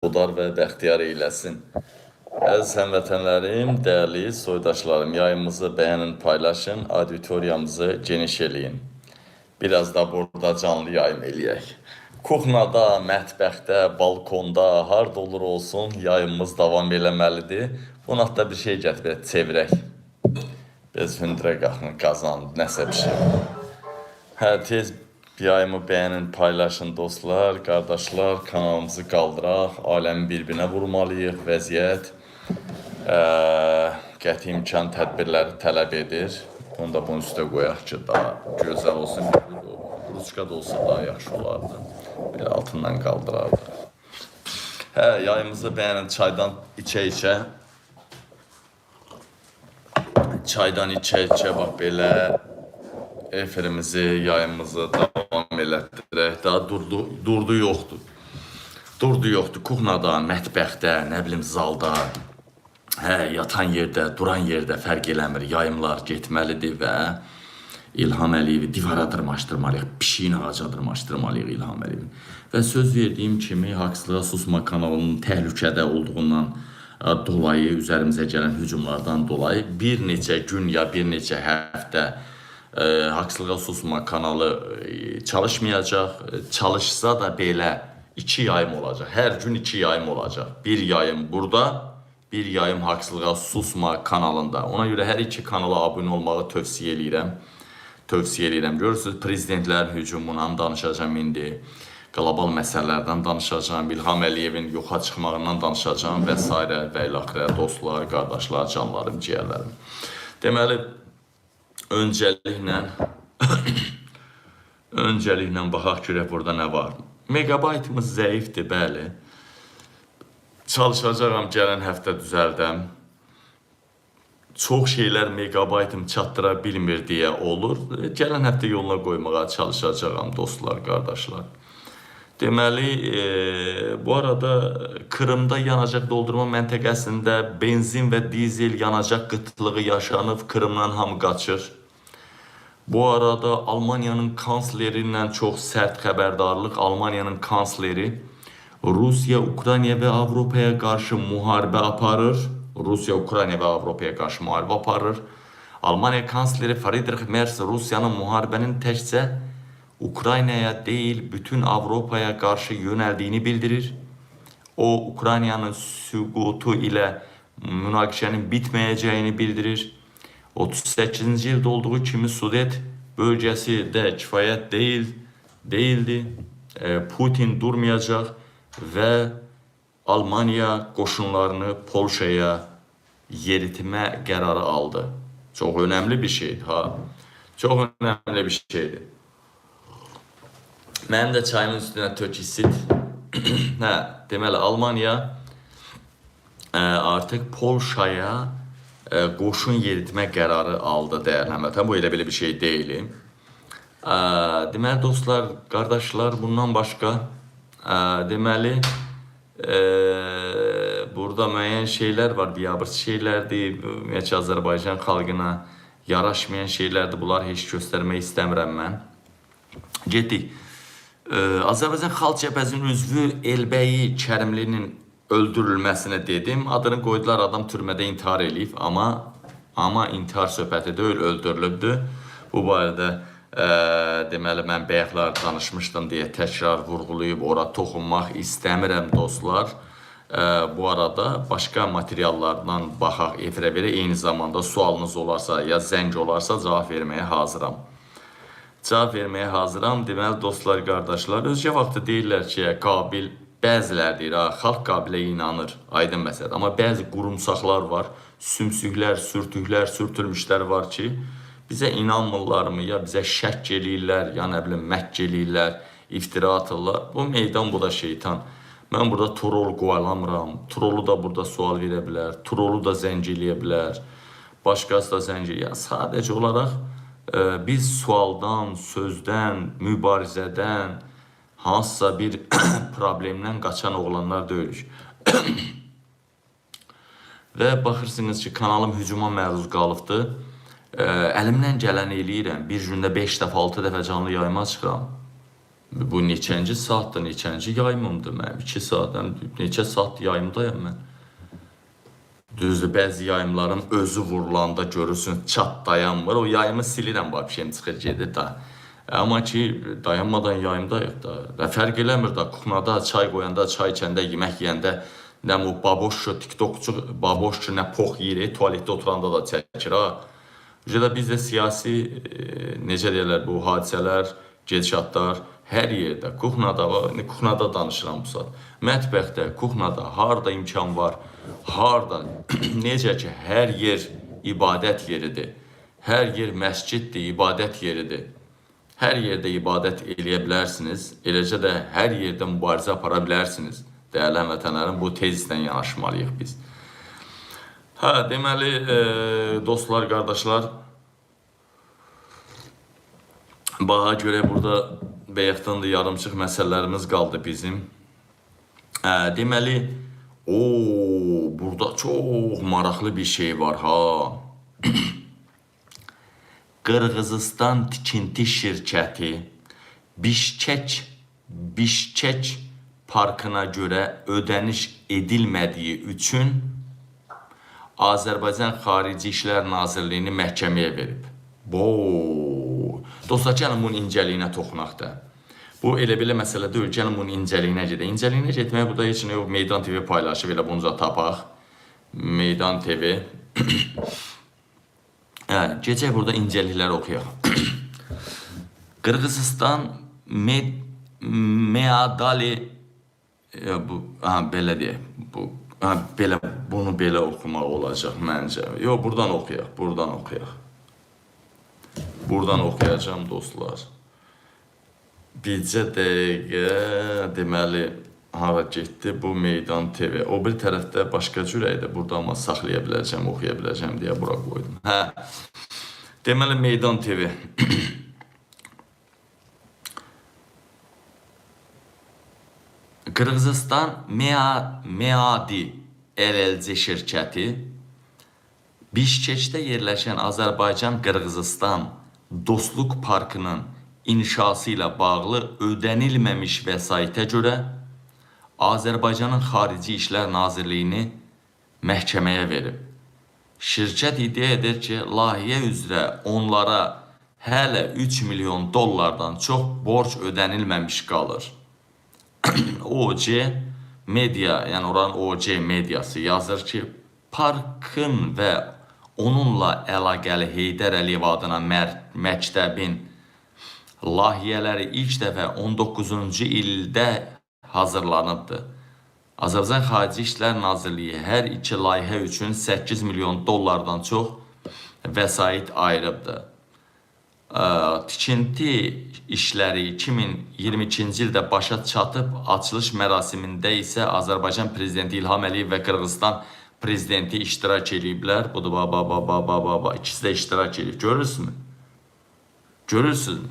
Qudar və bəxtiyar eyləsin. Əziz həmvətənlərim, dəyərli soydaşlarım, yayımızı bəyənin, paylaşın, auditoriyamızı geniş eləyin. Biraz da burada canlı yayım eləyək. Kuxnada, mətbəxdə, balkonda, harda olur olsun, yayımımız davam eləməlidir. Buna hatta bir şey gətirək, çevirək. Biz hündürə qazandı, nəsə bir şey. Tez yayımı bəyənin, paylaşın dostlar, qardaşlar, kanalımızı qaldıraq, aləmi bir-birinə vurmalıyıq, vəziyyət qəti imkan tədbirləri tələb edir. Bunu da bunun üstə qoyaq ki, daha gözəl olsun, ruçka da olsa daha yaxşı olardı. Bir altından qaldırardı. Yayımızı bəyənin, çaydan içə-içə. Çaydan içə-içə, bax belə efirimizi, yayımızı davam elətdirək. Daha durdu yoxdur. Durdu yoxdur. Kuxnada, mətbəxdə, nə bilim zalda, yatan yerdə, duran yerdə fərq eləmir. Yayımlar getməlidir və İlham Əliyevi divara dırmaşdırmalıyıq. Pişiyin ağaca dırmaşdırmalıyıq İlham Əliyevi. Və söz verdiyim kimi Haqsızlığa Susma kanalının təhlükədə olduğundan dolayı, üzərimizə gələn hücumlardan dolayı bir neçə gün ya bir neçə həftə Haqsızlığa Susma kanalı çalışmayacaq. Çalışsa da belə 2 yayım olacaq. Hər gün 2 yayım olacaq. Bir yayım burada, bir yayım Haqsızlığa Susma kanalında. Ona görə hər iki kanala abunə olmağı tövsiyə edirəm. Görürsünüz, prezidentlərin hücumundan danışacağım indi. Qlobal məsələlərdən danışacağım. İlham Əliyevin yoxa çıxmağından danışacağım və s. və ilaxirə dostlar, qardaşlar, canlarım, ciyərlərim. Deməli, öncəliklə baxaq görək burada nə var. Megabaytımız zəifdir, bəli. Çalışacağım gələn həftə düzəldəm. Çox şeylər megabaytım çatdıra bilmir deyə olur. Gələn həftə yoluna qoymağa çalışacağım dostlar, qardaşlar. Deməli, bu arada Kırımda yanacaq doldurma məntəqəsində benzin və dizel yanacaq qıtlığı yaşanıb, Kırımdan hamı qaçır. Bu arada Almaniyanın kansleri ilə çox sərt xəbərdarlıq. Almaniyanın kansleri Rusiya, Ukrayna və Avropaya qarşı müharibə aparır. Almaniya kansleri Friedrich Merz Rusiyanın müharibənin təkcə Ukraynaya deyil, bütün Avropaya qarşı yönəldiyini bildirir. O, Ukraynanın süqutu ilə münaqişənin bitməyəcəyini bildirir. 38-ci ildə olduğu kimi Sudet bölgəsi də kifayət değildi. Putin durmayacaq və Almaniya qoşunlarını Polşaya yeritmə qərarı aldı. Çox önəmli bir şeydir. Çox önəmli bir şeydir. Mənim də çayımın üstünə töküsid. Deməli, Almaniya artıq Polşaya qoşun yeritmə qərarı aldı, dəyərli həmvətən. Bu elə belə bir şey deyil. Deməli, dostlar, qardaşlar, bundan başqa deməli, burada müəyyən şeylər var, biabırçı şeylərdir, ümumiyyətcə Azərbaycan xalqına yaraşmayan şeylərdir. Bunlar heç göstərmək istəmirəm mən. Getdik. Azərbaycan Xalq Cəbhəsinin üzvü Elbəyi Kərimlinin öldürülməsini dedim. Adını qoydular, adam türmədə intihar eləyib, amma intihar söhbəti deyil, öldürülübdür. Bu barədə deməli, mən bəyəklər danışmışdım deyə təkrar vurğulayıb, ora toxunmaq istəmirəm dostlar. Bu arada başqa materiallardan baxaq efirə verə, eyni zamanda sualınız olarsa ya zəng olarsa cavab verməyə hazıram. Deməli, dostlar, qardaşlar, özgə vaxtı deyirlər ki, qabil, bəzilər deyir, xalq qabilə inanır, aydın məsələdir. Amma bəzi qurumsaqlar var, sümsüklər, sürtülmüşlər var ki, bizə inanmırlarmı, ya bizə şək eləyirlər, ya nə bilim, məhk eləyirlər, iftira atırlar. Bu meydan, bu da şeytan. Mən burada trol qovalamıram, trolu da burada sual verə bilər, trolu da zəng eləyə bilər, başqası da zəng eləyə. Sadəcə olaraq biz sualdan, sözdən, mübarizədən, hansısa bir problemdən qaçan oğlanlar deyilik. Və baxırsınız ki, kanalım hücuma məruz qalıbdır. Əlimdən gələn eləyirəm. Bir gündə 5 dəfə, 6 dəfə canlı yayıma çıxıram. Bu neçənci saatdır, neçənci yayımımdır mənim. 2 saatdan neçə saat yayımdayım mən. Düzdür, bəzi yayımlarım özü vurulanda görürsün, çat dayanmır. O yayımı silirəm, bu şeyim çıxır, gedir da. Amma ki, dayanmadan yayımdayıq da. Və fərq eləmir da, kuxnada çay qoyanda, çay içəndə, yemək yeyəndə, nə o baboşçu, tiktokçu, baboşçu, nə pox yeri, tualetdə oturanda da çəkir, ha. Ücədə bizdə siyasi, necə deyirlər, bu hadisələr, gedişatlar, hər yerdə, kuxnada danışıram bu saat. Mətbəxdə, kuxnada, harada imkan var, harada, necə ki, hər yer ibadət yeridir. Hər yer məsciddir, ibadət yeridir. Hər yerdə ibadət eləyə bilərsiniz, eləcə də hər yerdə mübarizə apara bilərsiniz. Dəyərli həmvətənlərim, bu tezislə yanaşmalıyıq biz. Hə, deməli, dostlar, qardaşlar, bağa görə burada bayaqdan da yarımçıq məsələlərimiz qaldı bizim. Deməli, burada çox maraqlı bir şey var, ha. Qırğızistan tikinti şirkəti Bişkek parkına görə ödəniş edilmədiyi üçün Azərbaycan Xarici İşlər Nazirliyini məhkəməyə verib. Dostlar, gəlin bunun incəliyinə toxunaq da. Bu elə belə məsələ deyil, gəlin bunun incəliyinə gedək. İncəliyinə getmək burada heç nə yox, Meydan TV paylaşıb, elə bunca tapaq. Meydan TV. Gecək burada incəlikləri oxuyaq. Qırğızistan Meadali belə deyək, bunu belə oxumaq olacaq məncə. Yox, buradan oxuyaq, buradan oxuyaq. Buradan oxuyacağım dostlar. Bircə dəqiqə, deməli, hara getdi bu Meydan TV. O bir tərəfdə başqa cürəydə, burada amma saxlaya biləcəm, oxuya biləcəm deyə bura qoydum. Deməli, Meydan TV. Qırğızistan Meadi LLC şirkəti Bişkekdə yerləşən Azərbaycan-Qırğızistan Dostluq Parkının inşası ilə bağlı ödənilməmiş vəsaitə görə Azərbaycanın Xarici İşlər Nazirliyini məhkəməyə verib. Şirkət iddia edir ki, layihə üzrə onlara hələ 3 milyon dollardan çox borc ödənilməmiş qalır. OC Media, yəni oranın OC mediası yazır ki, parkın və onunla əlaqəli Heydər Əliyev adına məktəbin layihələri ilk dəfə 19-cu ildə hazırlanıbdır. Azərbaycan Xarici İşlər Nazirliyi hər iki layihə üçün 8 milyon dollardan çox vəsait ayırıbdır. Tikinti işləri 2022-ci ildə başa çatıb, açılış mərasimində isə Azərbaycan Prezidenti İlham Əliyev və Qırğızistan Prezidenti iştirak ediblər. Budur, ikisi də iştirak edib. Görürsünüz? Görürsünüz?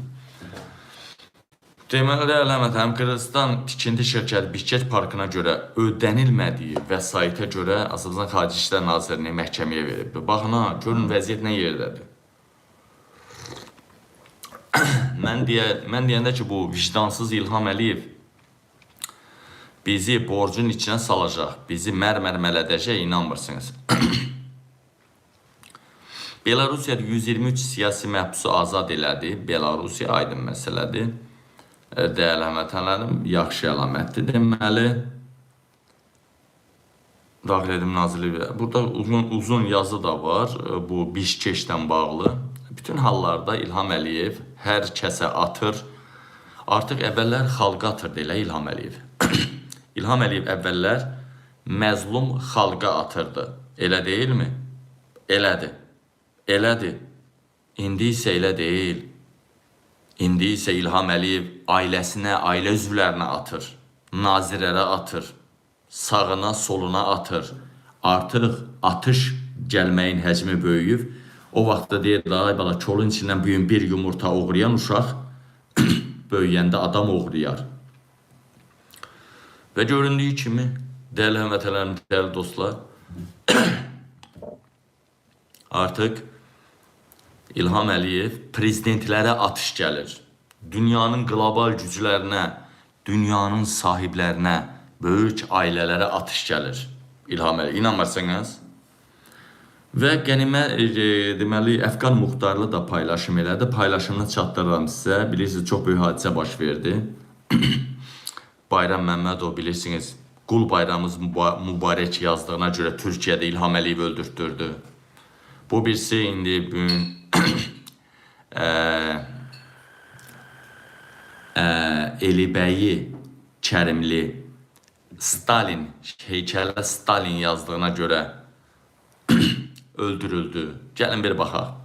Deməli, əlamətəm, Qırğızistan tikinti şirkəti Bişkek parkına görə ödənilmədiyi vəsaitə görə Azərbaycan Xarici İşlər Nazirliyini məhkəməyə verib. Baxın, görün vəziyyət nə yerdədir. Mən deyəndə ki, bu vicdansız İlham Əliyev bizi borcun içinə salacaq, bizi mərmələdəcək, inanmırsınız. Belarusiyada 123 siyasi məhbusu azad elədi. Belarusiya aydın məsələdir. Dəyərli həmvətənlərim, yaxşı əlamətdir deməli. Daxil Edim Nazirliyi. Burada uzun yazı da var, bu Bişkekdən bağlı. Bütün hallarda İlham Əliyev hər kəsə atır. Artıq əvvəllər xalqa atırdı elə İlham Əliyev. İlham Əliyev əvvəllər məzlum xalqa atırdı. Elə deyilmi? Elədir. Elədir. İndi isə elə deyil. İndi isə İlham Əliyev ailəsinə, ailə üzvlərinə atır. Nazirlərə atır. Sağına, soluna atır. Artıq atış gəlməyin həcmi böyüyüb. O vaxtda deyir, ay bala, kolun içindən büyün bir yumurta uğrayan uşaq böyüyəndə adam uğrayar. Və göründüyü kimi, dəyərli həmvətənlərim, dəyərli dostlar, artıq İlham Əliyev prezidentlərə atış gəlir. dünyanın qlobal güclərinə, dünyanın sahiblərinə, böyük ailələrə atış gəlir. İlham Əliyev, inanmırsanız? Və deməli, Əfqan Muxtarlı da paylaşım elədi. Paylaşımını çatdırıram sizə. Bilirsiniz, çox böyük hadisə baş verdi. Bayram Məmmədov, bilirsiniz, Qul bayramımız mübarək yazdığına görə Türkiyədə İlham Əliyev öldürtdürdü. Bu birisi indi bugün Elibəyi Kərimli Stalin, heykələ Stalin yazdığına görə öldürüldü. Gəlin bir baxaq.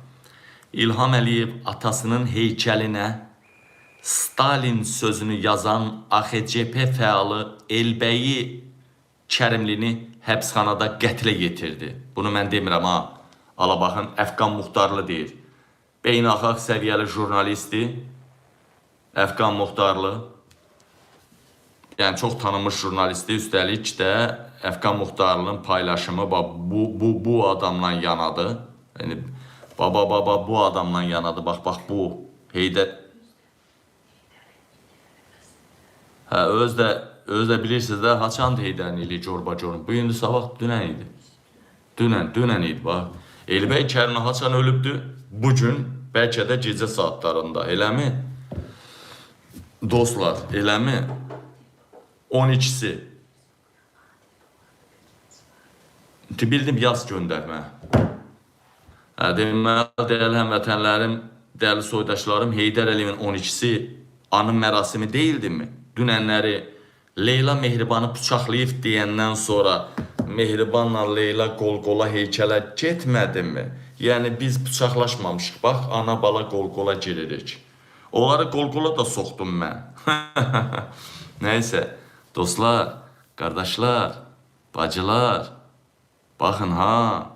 İlham Əliyev atasının heykəlinə Stalin sözünü yazan AXCP fəalı Elbəyi Kərimlini həbsxanada qətlə yetirdi. Bunu mən demirəm ha. Ala baxın, Əfqan Muxtarlı deyir. Beynəlxalq səviyyəli jurnalisti Əfqan Muxtarlı. Yəni çox tanınmış jurnalisti, üstəlik də Əfqan Muxtarlının paylaşımı bu adamla yanadı. Yəni baba bu adamla yanadı. Bax bu Heydər. Hə, öz də bilirsiniz də, haçandı Heydərin ili Corbacorun. Bu indi sabah dünən idi. Dünən idi, bax. Elbəy Kərimli haçan ölübdü? Bugün, bəlkə də gecə saatlarında, eləmi? Dostlar, eləmi? 12'si. Bildim, yaz göndərmə. Deməli, dəyərli həmvətənlərim, dəyərli soydaşlarım, Heydər Əliyevin 12'si anım mərasimi deyildi mi? Dünənləri Leyla Mehribanı bıçaqlayıb deyəndən sonra Mehribanla Leyla qol-qola heykələ getmədi mi? Yəni biz bıçaqlaşmamışıq. Bax, ana bala qol-qola giririk. Onları qol-qola da soxdum mən. Nəysə, dostlar, qardaşlar, bacılar, baxın ha,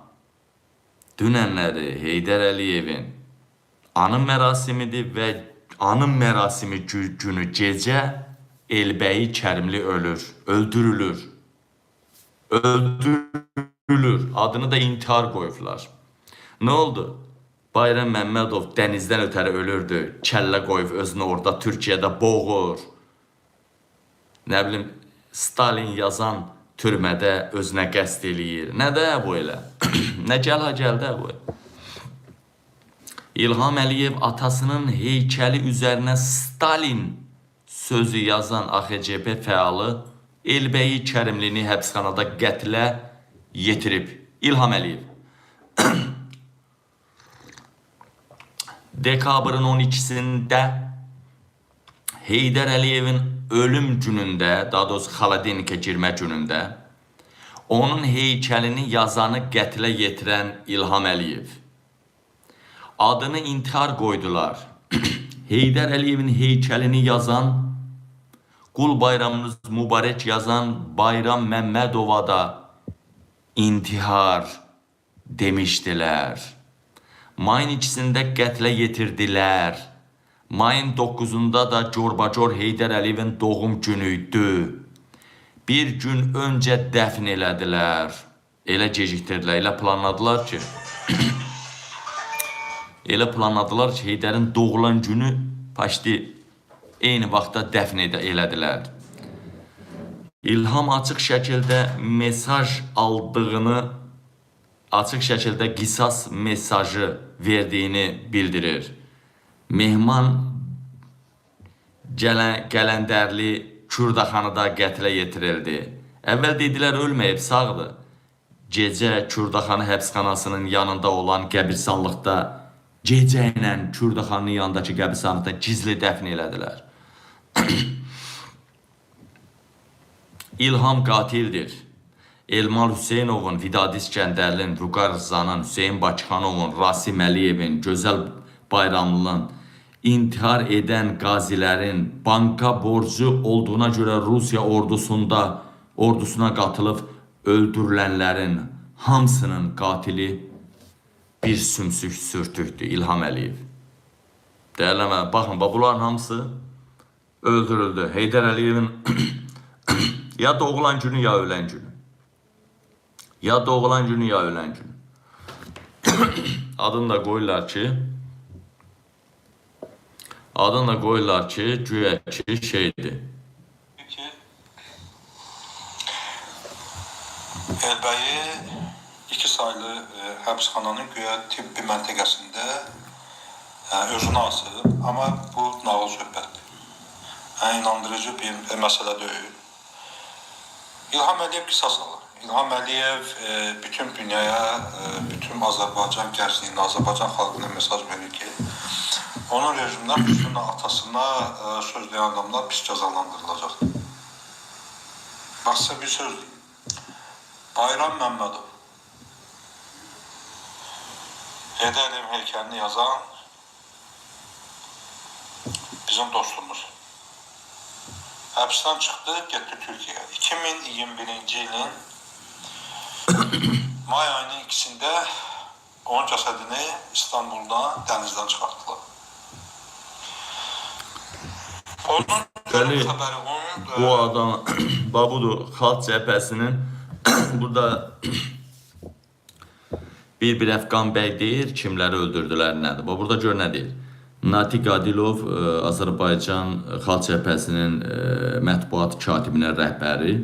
dünənləri Heydər Əliyevin anım mərasimidir və anım mərasimi günü gecə Elbəyi Kərimli ölür, öldürülür. Adını da intihar qoyublar. Nə oldu? Bayram Məmmədov dənizdən ötəri ölürdü, kəllə qoyub özünü orada Türkiyədə boğur. Nə bilim, Stalin yazan türmədə özünə qəsd eləyir. Nə də bu elə? Nə gəldə bu? İlham Əliyev atasının heykəli üzərinə Stalin sözü yazan AXCP fəalı Elbəyi Kərimlini həbsxanada qətlə yetirib. İlham Əliyev. Dekabrın 12'sində Heydər Əliyevin ölüm günündə, daha doğrusu xaladenikə girmə günündə onun heykəlini yazanı qətlə yetirən İlham Əliyev. Adını intihar qoydular. Heydər Əliyevin heykəlini yazan, Qul bayramınız mübarək yazan Bayram Məmmədova da intihar demişdilər. Mayın 2'sində qətlə yetirdilər. Mayın 9'unda da Corbacor Heydər Əliyevin doğum günüydü. Bir gün öncə dəfn elədilər. Elə gecikdirdilər, elə planladılar ki, Heydərin doğulan günü paşdi eyni vaxtda dəfn elədilər. İlham açıq şəkildə mesaj aldığını, açıq şəkildə qisas mesajı verdiyini bildirir. Mehman Gələndərli Kürdaxanıda qətlə yetirildi. Əvvəl dedilər ölməyib, sağdır. Gecə Kürdaxanı həbsxanasının yanında olan qəbirstanlıqda, gecə ilə Kürdaxanının yanındakı qəbirstanlıqda gizli dəfn elədilər. İlham qatildir. Elmal Hüseynovun, Vidadi İskəndərlin, Vüqar Rızanın, Hüseyin Bakıxanovun, Rasim Əliyevin, Gözəl Bayramlının, intihar edən qazilərin banka borcu olduğuna görə Rusiya ordusuna qatılıb öldürülənlərin hamısının qatili bir sümsük sürtükdür İlham Əliyev. Dəyərləmə, baxın, bunların hamısı öldürüldü. Heydər Əliyevin ya doğulan günü ya ölən günü. Ya doğulan günü ya ölən günü. Adını da qoyurlar ki, Adını da qoyurlar ki, güya ki şeydir. Ki Elbəyi 2 saylı həbsxananın güya tibbi məntəqəsində özünü asıb, amma bu nağıl söhbətdir. İnandırıcı bir məsələ deyil. İlham Əliyev qisas alır. İlham Əliyev bütün dünyaya, bütün Azərbaycan gəncliyinə, Azərbaycan xalqına mesaj verir ki, onun rejimindən üstünə atasına sözləyən adamlar pis cəzalandırılacaqdır. Bax, sizə bir söz deyim. Bayram Məmmədov, Heydər Əliyev heykəlini yazan bizim dostumuz. Həbsdən çıxdı, getdi Türkiyəyə. 2021-ci ilin may ayının 2-sində onun cəsədini İstanbuldan, dənizdən çıxartdılar. Onun xəbəri Bu adam, budur, Xalq Cəbhəsinin burada bir Əfqan bəy deyir, kimləri öldürdülər, nədir? Burada gör nə deyir? Natiq Adilov, Azərbaycan Xalq Cəbhəsinin mətbuat katibinin rəhbəri.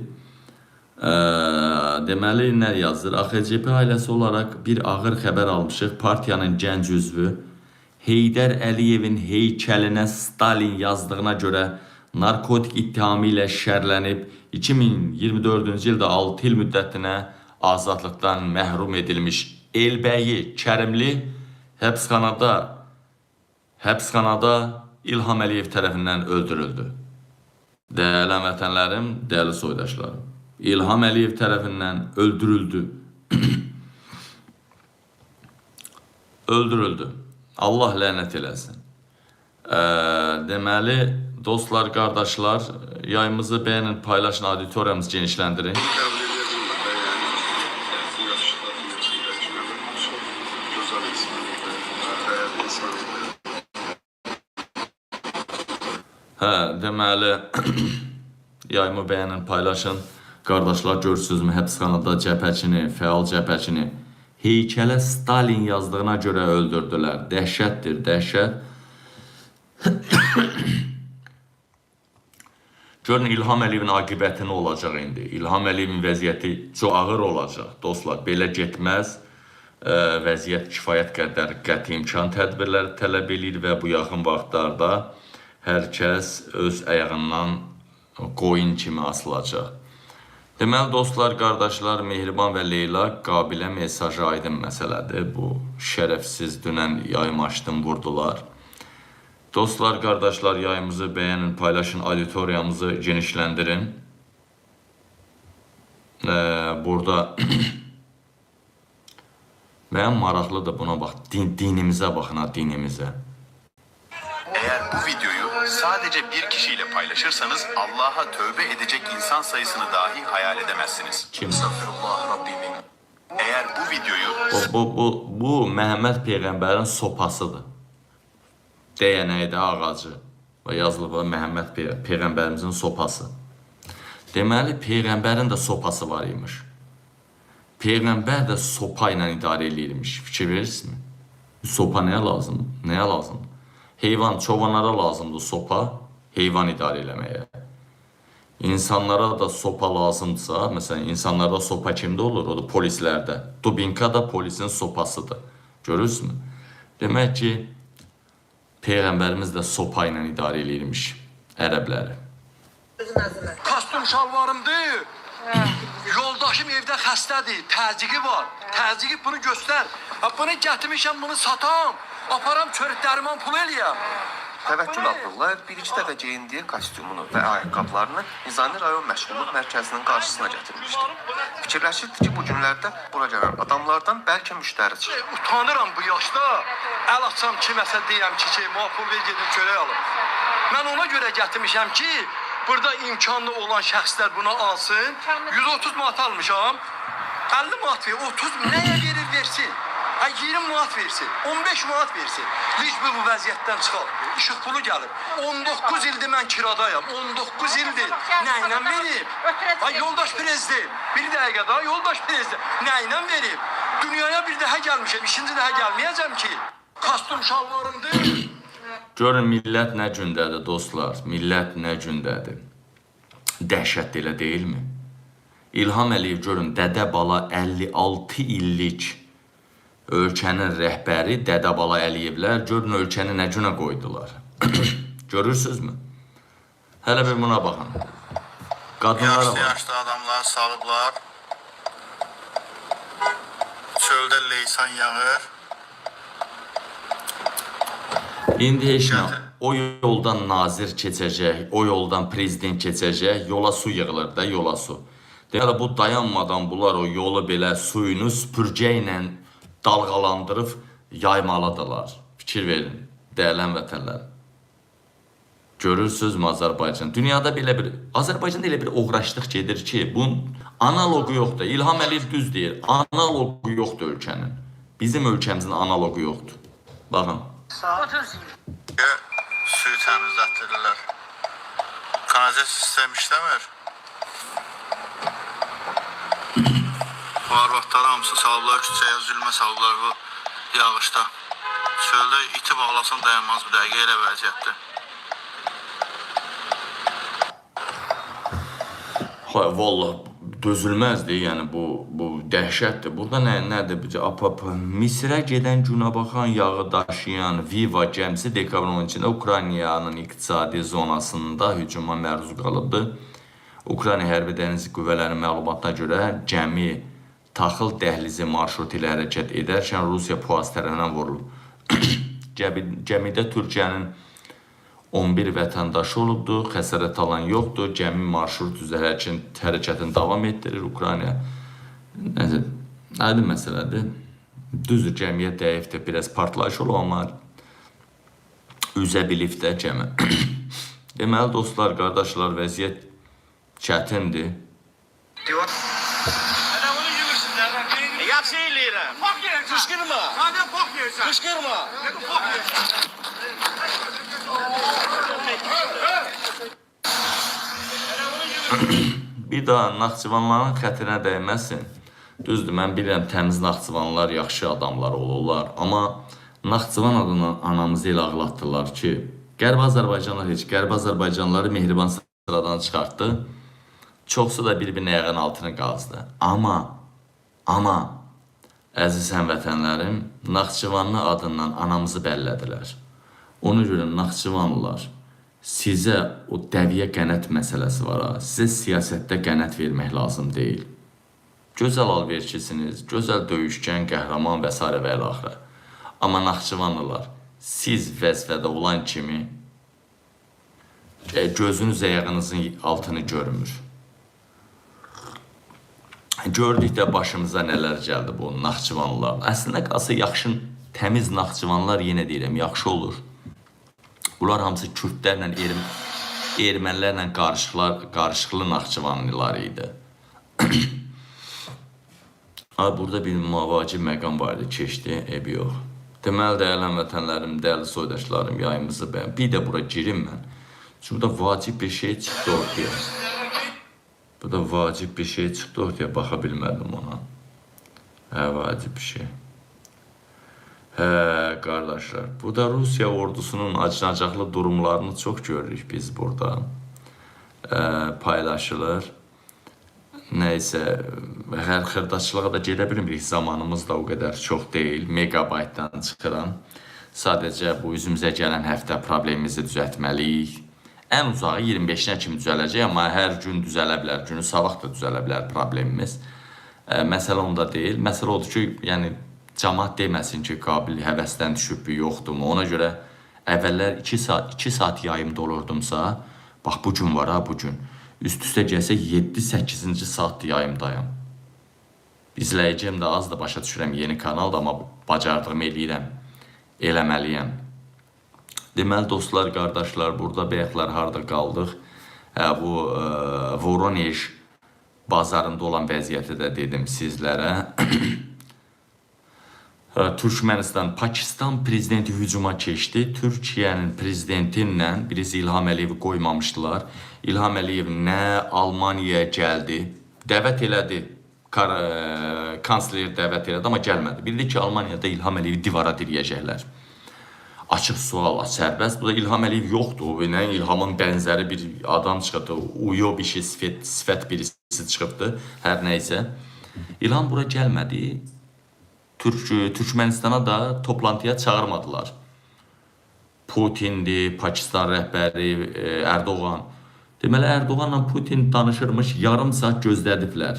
Deməli, nə yazır? AXCP ailəsi olaraq bir ağır xəbər almışıq. Partiyanın gənc üzvü Heydər Əliyevin heykəlinə Stalin yazdığına görə narkotik ittihamı ilə şərlənib 2024-cü ildə 6 il müddətinə azadlıqdan məhrum edilmiş Elbəyi Kərimli həbsxanada İlham Əliyev tərəfindən öldürüldü. Dəyərli vətənlərim, dəyərli soydaşlarım, İlham Əliyev tərəfindən öldürüldü. Öldürüldü. Allah lənət eləsin. Deməli, dostlar, qardaşlar, yayımızı bəyənin, paylaşın, auditoriyamızı genişləndirin. Deməli, yayımı bəyənin, paylaşın. Qardaşlar, görürsünüzmü, həbsxanada cəbhəçini, fəal cəbhəçini heykələ Stalin yazdığına görə öldürdülər. Dəhşətdir, dəhşət. Görün, İlham Əliyevin aqibəti nə olacaq indi? İlham Əliyevin vəziyyəti çox ağır olacaq. Dostlar, belə getməz. Vəziyyət kifayət qədər qəti imkan tədbirləri tələb edir və bu yaxın vaxtlarda hər kəs öz ayağından qoyun kimi asılacaq. Deməli, dostlar, qardaşlar, Mehriban və Leyla Qabilə mesajı aydın məsələdir. Bu şərəfsiz dünən yayım açdım, vurdular. Dostlar, qardaşlar, yayımızı bəyənin, paylaşın, auditoriyamızı genişləndirin. Burada mənim maraqlıdır buna bax, dinimizə baxın, dinimizə. Eğer bu videoyu sadece bir kişiyle paylaşırsanız Allah'a tövbe edecek insan sayısını dahi hayal edemezsiniz. Kim? Estağfirullah Rabbimin. Eğer bu videoyu... Bu Məhəmməd Peyğəmbərin sopasıdır. Dəyənəkdə ağacı və yazılıb Məhəmməd Peyğəmbərimizin sopası. Deməli, Peyğəmbərin də sopası var imiş. Peyğəmbər də sopa ilə idarə edirmiş. Fikir verirsiniz mi? Sopa nəyə lazımdır? Nəyə lazımdır? Heyvan, çobanlara lazımdır sopa, heyvan idarə eləməyə. İnsanlara da sopa lazımdırsa, məsələn, insanlarda sopa kimdə olur? O da polislərdə. Dubinka da polisin sopasıdır. Görürsünüz mü? Demək ki, Peyğəmbərimiz də sopa ilə idarə edirmiş ərəbləri. Kostyum şalvarımdır. Yoldaşım evdə xəstədir, təzyiqi var. Təzyiqi bunu göstər. Bunu gətirmişəm, bunu satam. Aparam çörüklərimə pul eləyəm. Təvəkkül Abdullah bir-iki dəfə geyindiyi kostyumunu və ayaqqabılarını Nizami rayon məşğulluq mərkəzinin qarşısına gətirmişdi. Fikirləşirdi ki, bu günlərdə bura gələn adamlardan bəlkə müştəri çıxır. Utanıram bu yaşda. Əl açsam kiməsə deyəm ki, pul ver gedin çörək alım. Mən ona görə gətirmişəm ki, burada imkanlı olan şəxslər bunu alsın. 130 manat almışam. 50 manat ver, 30 nəyə verir versin? 20 manat versin, 15 manat versin. Licbi bu vəziyyətdən çıxal. İşıq pulu gəlir. 19 ildir mən kiradayam. 19 ildir. Nə ilə verib? Yoldaş prezident. Bir dəqiqə daha yoldaş prezident. Nə ilə verib? Dünyaya bir daha gəlmişəm. İkinci daha gəlməyəcəm ki. Kostyum şalvarımdır. Görün millət nə gündədir dostlar, millət nə gündədir. Dəhşətli elə deyilmi? İlham Əliyev görün, Dədə Bala 56 illik ölkənin rəhbəri Dədə Bala Əliyevlər görün ölkəni nə günə qoydular. Görürsünüzmü? Hələ bir buna baxın. Qadınlara var. Yaşlı adamlar salıblar. Çöldə leysan yağır. İndi heç nə, o yoldan nazir keçəcək, o yoldan prezident keçəcək, yola su yığılır da, yola su. Deməli, bu dayanmadan bunlar o yolu belə suyunu süpürgə ilə dalğalandırıb yaymalıdırlar. Fikir verin, dəyərli vətənlər. Görürsünüzmü Azərbaycan? Dünyada belə bir, Azərbaycanda elə bir uğraşlıq gedir ki, bunun analogu yoxdur. İlham Əliyev düz deyir, analogu yoxdur ölkənin. Bizim ölkəmizin analogu yoxdur. Baxın. Suyu təmizlətdirirlər. Kanalizasiya sistemi işləmir. Bu arvadları hamısı salıblar, küçəyə zülmə salıblar bu yağışda. Çöldə iti bağlasan dayanmaz bir dəqiqə, elə vəziyyətdir. Vallahi dözülməzdir, yəni bu dəhşətdir. Burada nədir? Misrə gedən günə baxan, yağı daşıyan Viva gəmisi dekabrın 12-də Ukraynanın iqtisadi zonasında hücuma məruz qalıbdır. Ukrayna Hərbi Dəniz Qüvvələrinin məlumatına görə gəmi taxıl dəhlizi marşrutu ilə hərəkət edərkən Rusiya PUAS tərəfindən vurulub. Gəmidə Türkiyənin 11 vətəndaşı olubdur, xəsarət alan yoxdur, gəmi marşrut üzrə hərəkətini davam etdirir Ukrayna. Aydın məsələdir. Düzdür, cəmiyyət dəyifdir, biraz partlayış olub, amma üzə bilib də gəmi. Deməli, dostlar, qardaşlar, vəziyyət çətindir. Yaxşı eləyirəm. Qışqırma. Qışqırma. Bir daha Naxçıvanların xətrinə dəyməsin. Düzdür, mən bilirəm, təmiz Naxçıvanlılar yaxşı adamlar olurlar. Amma Naxçıvan adını anamızı elə ağlatdılar ki, Qərb Azərbaycanlar heç Qərb Azərbaycanlıları mehriban sıradan çıxartdı. Çoxsu da bir-birinin ayağının altını qazdı. Amma, əziz həmvətənlərim, Naxçıvanlı adından anamızı bəllədilər. Ona görə Naxçıvanlılar, sizə o dəviyə qənət məsələsi var ha, sizə siyasətdə qənət vermək lazım deyil. Gözəl alverçisiniz, gözəl döyüşkən, qəhrəman və s. və ilə. Amma Naxçıvanlılar, siz vəzifədə olan kimi gözünüz ayağınızın altını görmür. Gördükdə başımıza nələr gəldi bu Naxçıvanlılar. Əslində qalsa yaxşı, təmiz Naxçıvanlılar yenə deyirəm, yaxşı olur. Bunlar hamısı Kürdlərlə, ermənilərlə qarışıqlı Naxçıvanlılar idi. Burada bir vacib məqam var idi, keçdi, ev yox. Deməli, dəyərli vətənlərim, dəyərli soydaşlarım, yayımızı bəyən. Bir də bura girim mən. Çünki burada vacib bir şey çıxdı ortaya. Burada vacib bir şey çıxdı ortaya, baxa bilmədim ona. Vacib bir şey. Qardaşlar, burada Rusiya ordusunun acınacaqlı durumlarını çox görürük biz burada. Paylaşılır. Nəysə, hər xırdaçılığa da gedə bilmirik, zamanımız da o qədər çox deyil, megabaytdan çıxıram. Sadəcə bu üzümüzə gələn həftə problemimizi düzəltməliyik. Ən uzağı 25-nə kimi düzələcək, amma hər gün düzələ bilər, günü sabah da düzələ bilər problemimiz. Məsələ onda deyil. Məsələ odur ki, yəni cəmaət deməsin ki, qabil həvəsdən düşüb, yoxdurmu? Ona görə əvvəllər 2 saat yayımda olurdumsa, bax bu gün var ha, bu gün. Üst-üstə gəlsə 7-8-ci saatdır yayımdayım. İzləyəcəm də az da başa düşürəm, yeni kanalda, amma bacardığımı eləyirəm, eləməliyəm. Deməli, dostlar, qardaşlar, burada bəyəklər harada qaldıq. Bu Voronezh bazarında olan vəziyyəti də dedim sizlərə. Türkmənistan, Pakistan prezidenti hücuma keçdi. Türkiyənin prezidentinlə birisi İlham Əliyevi qoymamışdılar. İlham Əliyev nə Almaniyaya gəldi, dəvət elədi, kansler dəvət elədi, amma gəlmədi. Bildi ki, Almaniyada İlham Əliyevi divara diriyəcəklər. Açıq sual, sərbəst. Bu da İlham Əliyev yoxdur. Və nə İlhamın bənzəri bir adam çıxıbdı. Uyo bir şey, sifət birisi çıxıbdı. Hər nəysə. İlham bura gəlmədi. Türkmenistana da toplantıya çağırmadılar. Putin'di, Pakistan rəhbəri, Erdoğan. Deməli, Erdoğanla Putin danışırmış, yarım saat gözlədiblər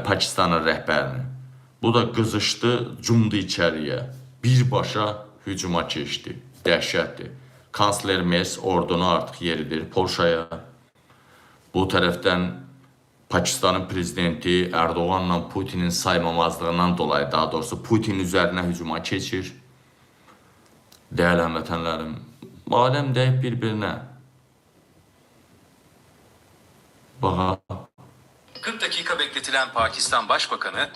Pakistanın rəhbərini. Bu da qızışdı, cumdu içəriyə. Birbaşa hücuma keçdi. Dəhşətdir. Kansler Merz ordunu artıq yeridir Polşaya. Bu tərəfdən Pakistanın prezidenti Erdoğanla Putinin saymamazlığından dolayı, daha doğrusu Putin üzərinə hücuma keçir. Değerli həmvətənlərim, aləm deyib bir-birinə. Baxa. 40 dakika bekletilen Pakistan Başbakanı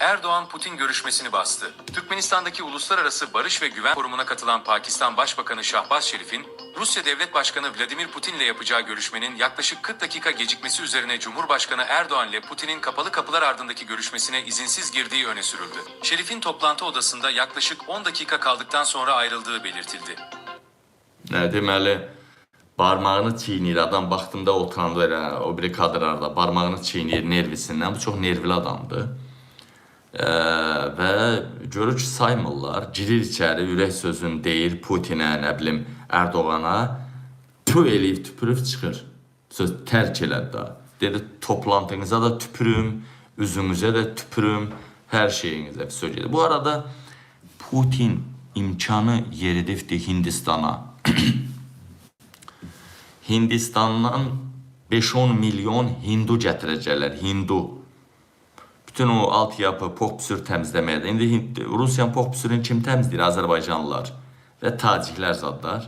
Erdoğan-Putin görüşmesini bastı. Türkmenistan'daki Uluslararası Barış ve Güven Forumu'na katılan Pakistan Başbakanı Şahbaz Şerif'in Rusya Devlet Başkanı Vladimir Putin ile yapacağı görüşmenin yaklaşık 40 dakika gecikmesi üzerine Cumhurbaşkanı Erdoğan ile Putin'in kapalı kapılar ardındaki görüşmesine izinsiz girdiği öne sürüldü. Şerif'in toplantı odasında yaklaşık 10 dakika kaldıktan sonra ayrıldığı belirtildi. Nə deməli, barmağını çiynir, adam vaxtında oturandı, o biri kadrlarda barmağını çiynir nervisindən. Bu çox nervli adamdır. Və görür ki, saymırlar, girir içəri, ürək sözünü deyir Putinə, nə bilim, Erdoğana, tüp eləyib, tüpürüb çıxır. Söz tərk elədi da. Dedi, toplantınıza da tüpürüm, üzünüzə də tüpürüm, hər şeyinizə söz edir. Bu arada Putin imkanı yeridibdi Hindistana. Hindistandan 5-10 milyon Hindu gətirəcəklər, Hindu. Bütün o altyapı, pokpüsür təmizləməyə də. İndi Rusiyanın pokpüsürünü kim təmizləyir? Azərbaycanlılar və taciklər zadlar.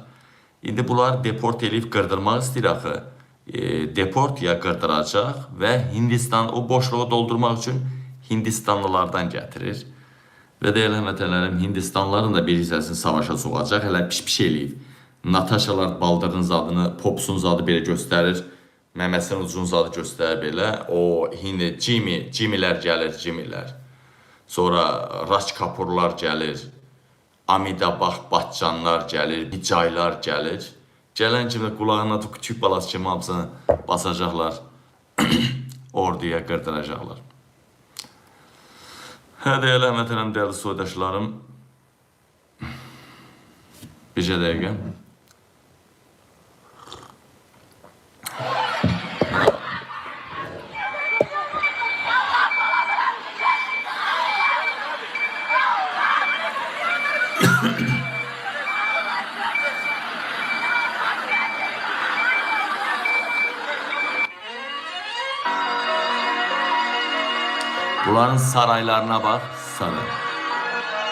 İndi bunlar deport edib qırdırmaq istəyir axı. Deport ya qırdıracaq və Hindistan o boşluğu doldurmaq üçün Hindistanlılardan gətirir. Və deyələ həmvətənlərim, Hindistanlıların da bir hissəsini savaşa soğacaq. Hələ piş-piş eləyib. Nataşalar baldırın zadını, popsun zadı belə göstərir. Məməsinin ucun zadı göstərir belə. O, hindi, Jimmilər gəlir, Jimmilər. Sonra Raj Kapurlar gəlir. Amitabh Bachchanlar gəlir, Vijaylar gəlir. Gələn kimi qulağına küçük balası kimi hamısını basacaqlar. Orduya qırdıracaqlar. Hə, deyələ həmvətənəm, dəyərli soydaşlarım. Bircə dəqiqə. Bunların saraylarına bax, saray.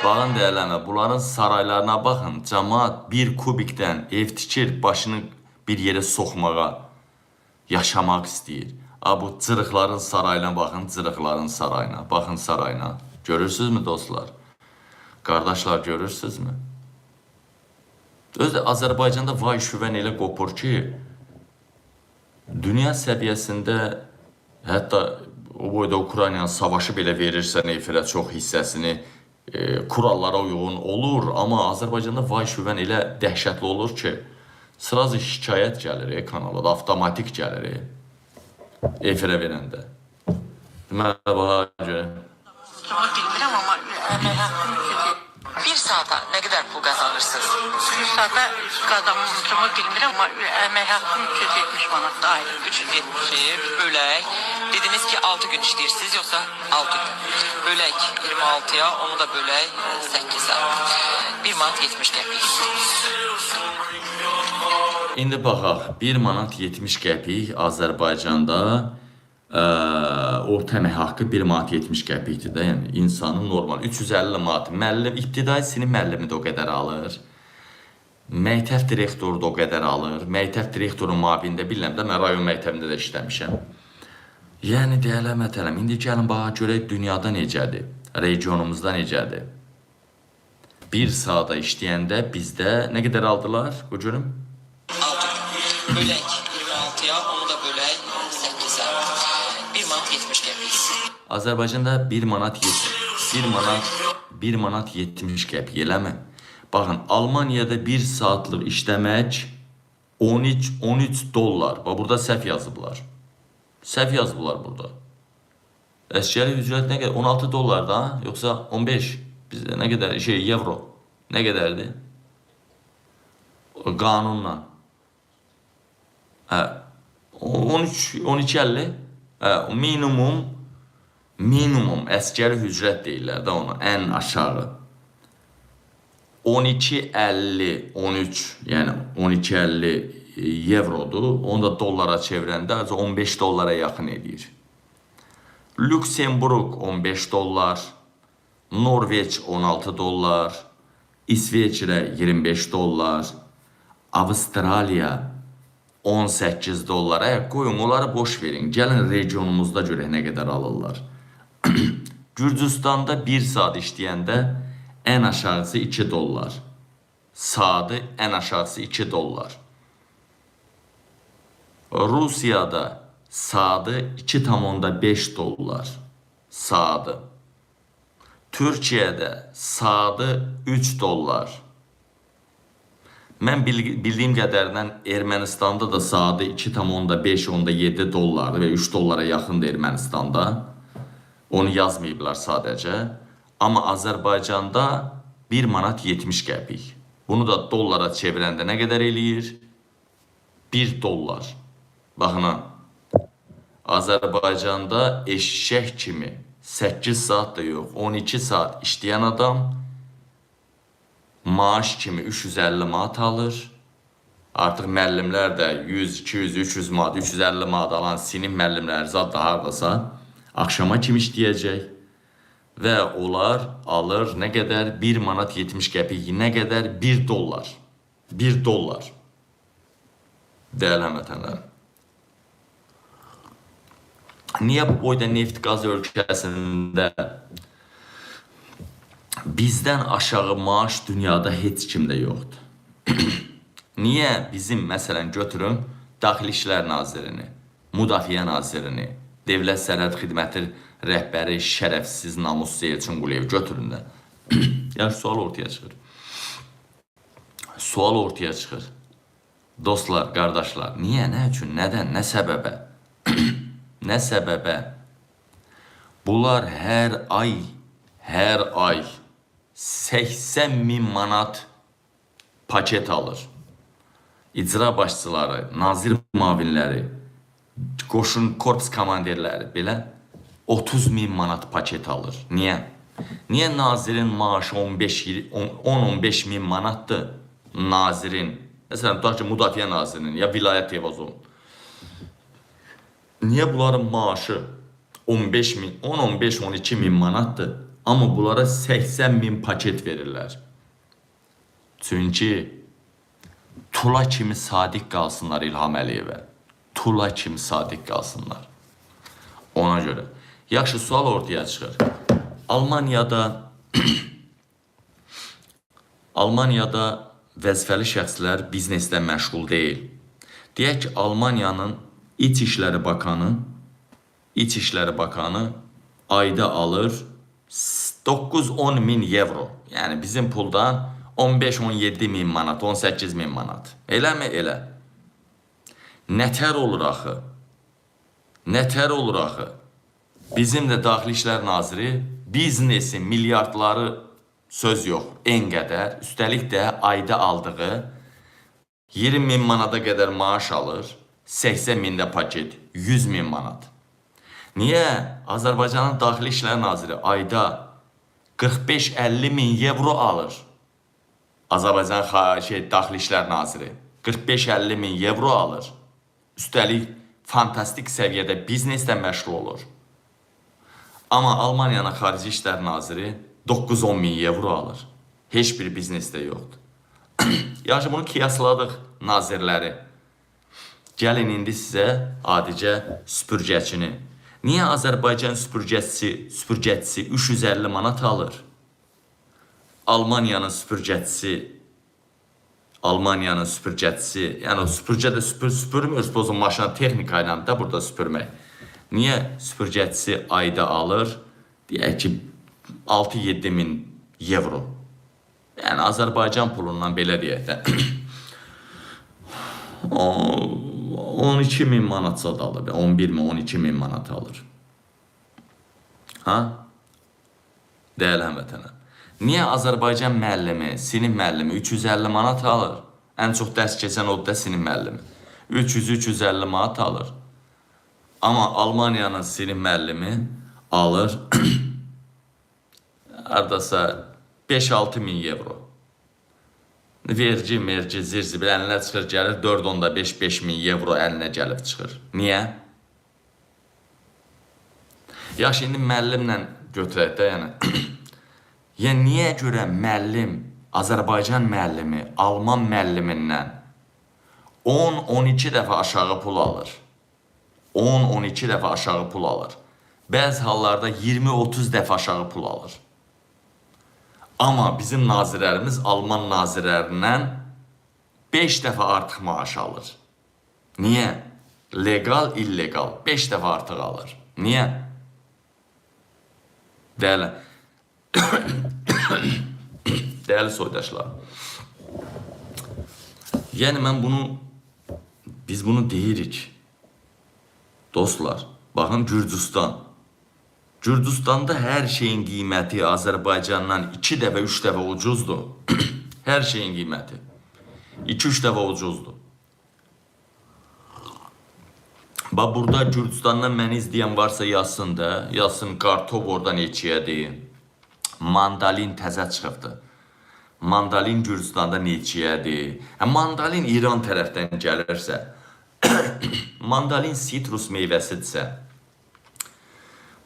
Baxın deyələnə, bunların saraylarına baxın, cəmaat bir kubikdən ev tikir, başını bir yerə soxmağa, yaşamaq istəyir. Bu cırıqların sarayına baxın, cırıqların sarayına, baxın sarayına. Görürsünüzmü dostlar? Qardaşlar, görürsünüzmü? Özdə Azərbaycanda vay şüvən elə qopur ki, dünya səviyyəsində, hətta o boyda Ukrayna savaşı belə verirsə efirə çox hissəsini kurallara uyğun olur, amma Azərbaycanda vay şüvən elə dəhşətli olur ki, sırazı şikayət gəlir kanalda, avtomatik gəlir efirə verəndə. Merhaba Hacı. Bilmirəm, amma əmək haqqım yoxdur. Bir saata nə qədər pul qazanırsınız? Bir saata qazanmışımı bilmirəm, amma əmək haqqım 370 manatda ayrı. 370, bölək. Dediniz ki 6 gün işləyirsiniz, yoxsa 6 gün. Bölək 26-ya, onu da bölək 8-ə. 1 manat 70 qəpik. İndi baxaq, 1 manat 70 qəpik Azərbaycanda orta əmək haqqı 1 manat 70 qəpikdir də, yəni insanın normal 350 manat. Müəllim, ibtidai sinif müəllimi də o qədər alır. Məktəb direktoru da o qədər alır. Məktəb direktorun mabində bilirəm də, mən rayon məktəbində də işləmişəm. Yəni deyələ mətələm, indi gəlin baxa görək dünyada necədir, regionumuzda necədir. 1 saata işləyəndə bizdə nə qədər aldılar? Bu görüm. 6 gün. Bölək 26-ya, onu da bölək 8-ə. 1 manat 70 qəpik. Azərbaycanda 1 manat 70 qəpik, eləmi? Baxın, Almaniyada 1 saatlıq işləmək 13 dollar. Bax, burada səhv yazıblar. Səhv yazıblar burada. Əskəri ücret nə qədər? 16 dollar da, yoxsa 15? Bizdə nə qədər? Euro. Nə qədərdir? Qanunla. 12.50. Minimum əskəri ücret deyirlər də ona, ən aşağı. 12.50, 13, yəni 12.50 evrodur. Onu da dollara çevirəndə 15 dollara yaxın edir. Lüksemburg 15 dollar, Norveç 16 dollar, İsveçrə 25 dollar, Avustraliya 18 dollar. Qoyun, onları boş verin. Gəlin regionumuzda görək nə qədər alırlar. Gürcüstanda 1 saat işləyəndə ən aşağısı 2 dollar. Saatı ən aşağısı 2 dollar. Rusiyada saatı 2,5 dollar. Saatı. Türkiyədə saatı 3 dollar. Mən bildiyim qədərindən Ermənistanda da saatı 2,5-7 dollardır və 3 dollara yaxındır Ermənistanda. Onu yazmayıblar sadəcə. Amma Azərbaycanda 1 manat 70 qəpik. Bunu da dollara çevirəndə nə qədər eləyir? 1 dollar. Baxın, Azərbaycanda eşşək kimi 8 saat da yox, 12 saat işləyən adam maaş kimi 350 manat alır. Artıq müəllimlər də 100, 200, 300 manat, 350 manat alan sinif müəllimləri zat da haradasa axşama kimi işləyəcək. Və onlar alır nə qədər? 1 manat 70 qəpik, nə qədər? 1 dollar. 1 dollar. Dəyərli həmvətənlərim. Niyə bu boyda neft qaz ölkəsində bizdən aşağı maaş dünyada heç kimdə yoxdur? Niyə bizim, məsələn, götürün Daxili İşlər Nazirini, Müdafiə Nazirini, Dövlət Sərhəd Xidməti rəhbəri şərəfsiz namussuz Elçin Quliyev götürün də. Yəni, sual ortaya çıxır. Sual ortaya çıxır. Dostlar, qardaşlar, niyə, nə üçün, nədən, nə səbəbə? Nə səbəbə? Bunlar hər ay 80.000 manat paket alır. İcra başçıları, nazir müavinləri, qoşun korpus komandirləri belə 30.000 manat paket alır. Niyə? Niyə nazirin maaşı 10-15 min manatdır? Nazirin, məsələn, tutaq ki, Müdafiə Nazirinin ya Vilayət Evazovun. Niyə bunların maaşı 10-15-12 min manatdır? Amma bunlara 80.000 paket verirlər. Çünki Tula kimi sadiq qalsınlar İlham Əliyevə. Tula kimi sadiq qalsınlar. Ona görə. Yaxşı, sual ortaya çıxır. Almaniyada vəzifəli şəxslər bizneslə məşğul deyil. Deyək ki, Almaniyanın İçişləri Bakanı ayda alır 9-10 min evro. Yəni bizim puldan 15-17 min manat, 18 min manat. Eləmi? Elə. Nətər olur axı? Nətər olur axı? Bizim də Daxili İşlər Naziri biznesin milyardları söz yox, en qədər, üstəlik də ayda aldığı 20 min manata qədər maaş alır, 80 mində paket, 100 min manat. Niyə Azərbaycanın Daxili İşlər Naziri ayda 45-50 min evro alır? Azərbaycan Daxili İşlər Naziri 45-50 min evro alır. Üstəlik fantastik səviyyədə bizneslə məşğul olur. Amma Almaniyanın Xarici İşlər Naziri 9-10 min evro alır. Heç bir biznesdə yoxdur. Yaxşı, bunu qiyasladıq nazirləri. Gəlin indi sizə adicə süpürgəçini. Niyə Azərbaycan süpürgəçisi 350 manat alır? Almaniyanın süpürgəçisi, yəni süpürgə də süpürmür, o maşına texnika ilə də burada süpürmək. Niyə süpürgəçisi ayda alır? Deyək ki, 6-7 min evro. Yəni Azərbaycan pulundan belə deyək də 12.000 manatsa da alır, 11.000, 12.000 manat alır. Ha? Dəyərli həmvətənlər. Niyə Azərbaycan müəllimi, sinif müəllimi 350 manat alır? Ən çox dərs keçən o da sinif müəllimi. 300-350 manat alır. Amma Almaniyanın sinif müəllimi alır hardasa 5-6 min euro. Vergi, merci, zirzi, bir əlinə çıxır, gəlir 4.5 min euro əlinə gəlib çıxır. Niyə? Yaxşı, indi müəllimlə götürək də, yəni niyə görə müəllim, Azərbaycan müəllimi, Alman müəllimindən 10-12 dəfə aşağı pul alır? 10-12 dəfə aşağı pul alır. Bəzi hallarda 20-30 dəfə aşağı pul alır. Amma bizim nazirlərimiz Alman nazirlərindən 5 dəfə artıq maaş alır. Niyə? Legal, illegal. 5 dəfə artıq alır. Niyə? Dəyərli soydaşlar. Yəni biz bunu deyirik. Dostlar, baxın Gürcüstan. Gürcüstanda hər şeyin qiyməti Azərbaycandan 2 dəfə, 3 dəfə ucuzdur. Hər şeyin qiyməti 2-3 dəfə ucuzdur. Bax, burada Gürcüstandan məni izləyən varsa yazsın da, yazsın kartof oradan neçəyədir. Mandalin təzə çıxıbdır. Mandalin Gürcüstanda neçəyədir. Mandalin İran tərəfdən gəlirsə, mandalin sitrus meyvəsidirsə,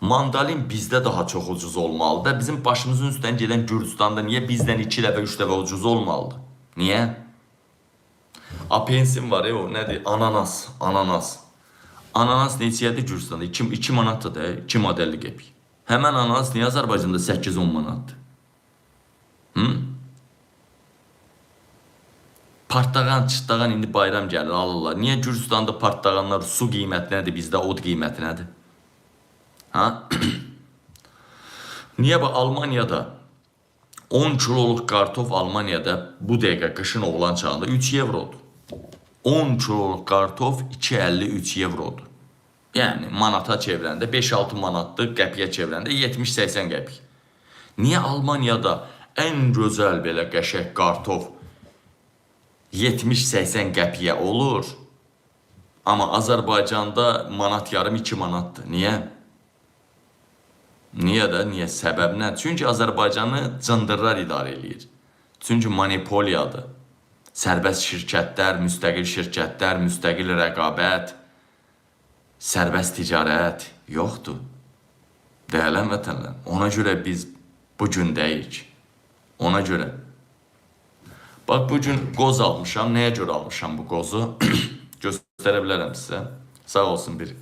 mandalin bizdə daha çox ucuz olmalıdır. Bizim başımızın üstdən gedən Gürcüstanda niyə bizdən 2 dəfə, 3 dəfə ucuz olmalıdır? Niyə? Apensin var ya, o nədir? Ananas, ananas. Ananas neçəyədir Gürcüstanda? 2 manatdır da, 2 modelli qəpik. Həmən ananas niyə Azərbaycanda 8-10 manatdır? Partağan, çıtdağan indi bayram gəlir, alırlar. Niyə Gürcüstanda partağanlar su qiyməti nədir, bizdə od qiyməti nədir? Ha? Niyə bu Almaniyada 10 kiloluq kartof Almaniyada bu dəqiqə qışın oğlan çağında 3 evrodur. 10 kiloluq kartof 2.50-3 evrodur. Yəni manata çevirəndə 5-6 manatdır, qəpiyə çevirəndə 70-80 qəpik. Niyə Almaniyada ən gözəl belə qəşəng kartof 70-80 qəpiyə olur, amma Azərbaycanda manat yarım 2 manatdır. Niyə? Niyə də? Niyə? Səbəb nə? Çünki Azərbaycanı cındırlar idarə edir. Çünki monopoliyadır. Sərbəst şirkətlər, müstəqil şirkətlər, müstəqil rəqabət, sərbəst ticarət yoxdur. Dəyərli vətənlər, ona görə biz bu gündəyik. Ona görə. Bax, bugün qoz almışam. Nəyə görə almışam bu qozu? Göstərə bilərəm sizə. Sağ olsun bir.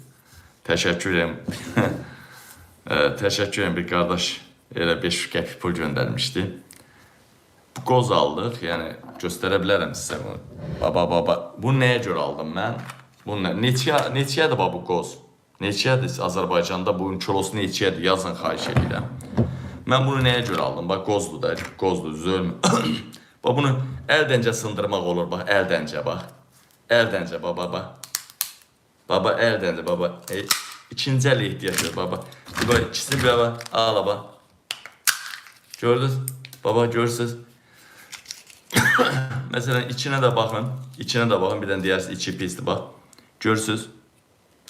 Təşəkkür edirəm. Təşəkkür edirəm bir qardaş. Elə 5 qəpik pul göndərmişdi. Bu qoz aldıq. Yəni, göstərə bilərəm sizə bunu. Baba. Bu nəyə görə aldım mən? Neçəyədir bu qoz? Neçəyədir Azərbaycanda bunun kilosu neçəyədir? Yazın, xahiş edirəm. Mən bunu nəyə görə aldım? Bax, qozdur da, qozdur, zölmü. Bax, bunu əldəncə sındırmaq olur, bax, əldəncə, bax. Əldəncə, baba. Baba, əldəncə, baba. İkinci əli ehtiyac var, baba. Bax, ikisini baba, ağla, bax. Gördünüz? Baba, görürsünüz? Məsələn, içinə də baxın. İçinə də baxın, bir dənə deyərsiniz, içi pisdir, bax. Görürsünüz?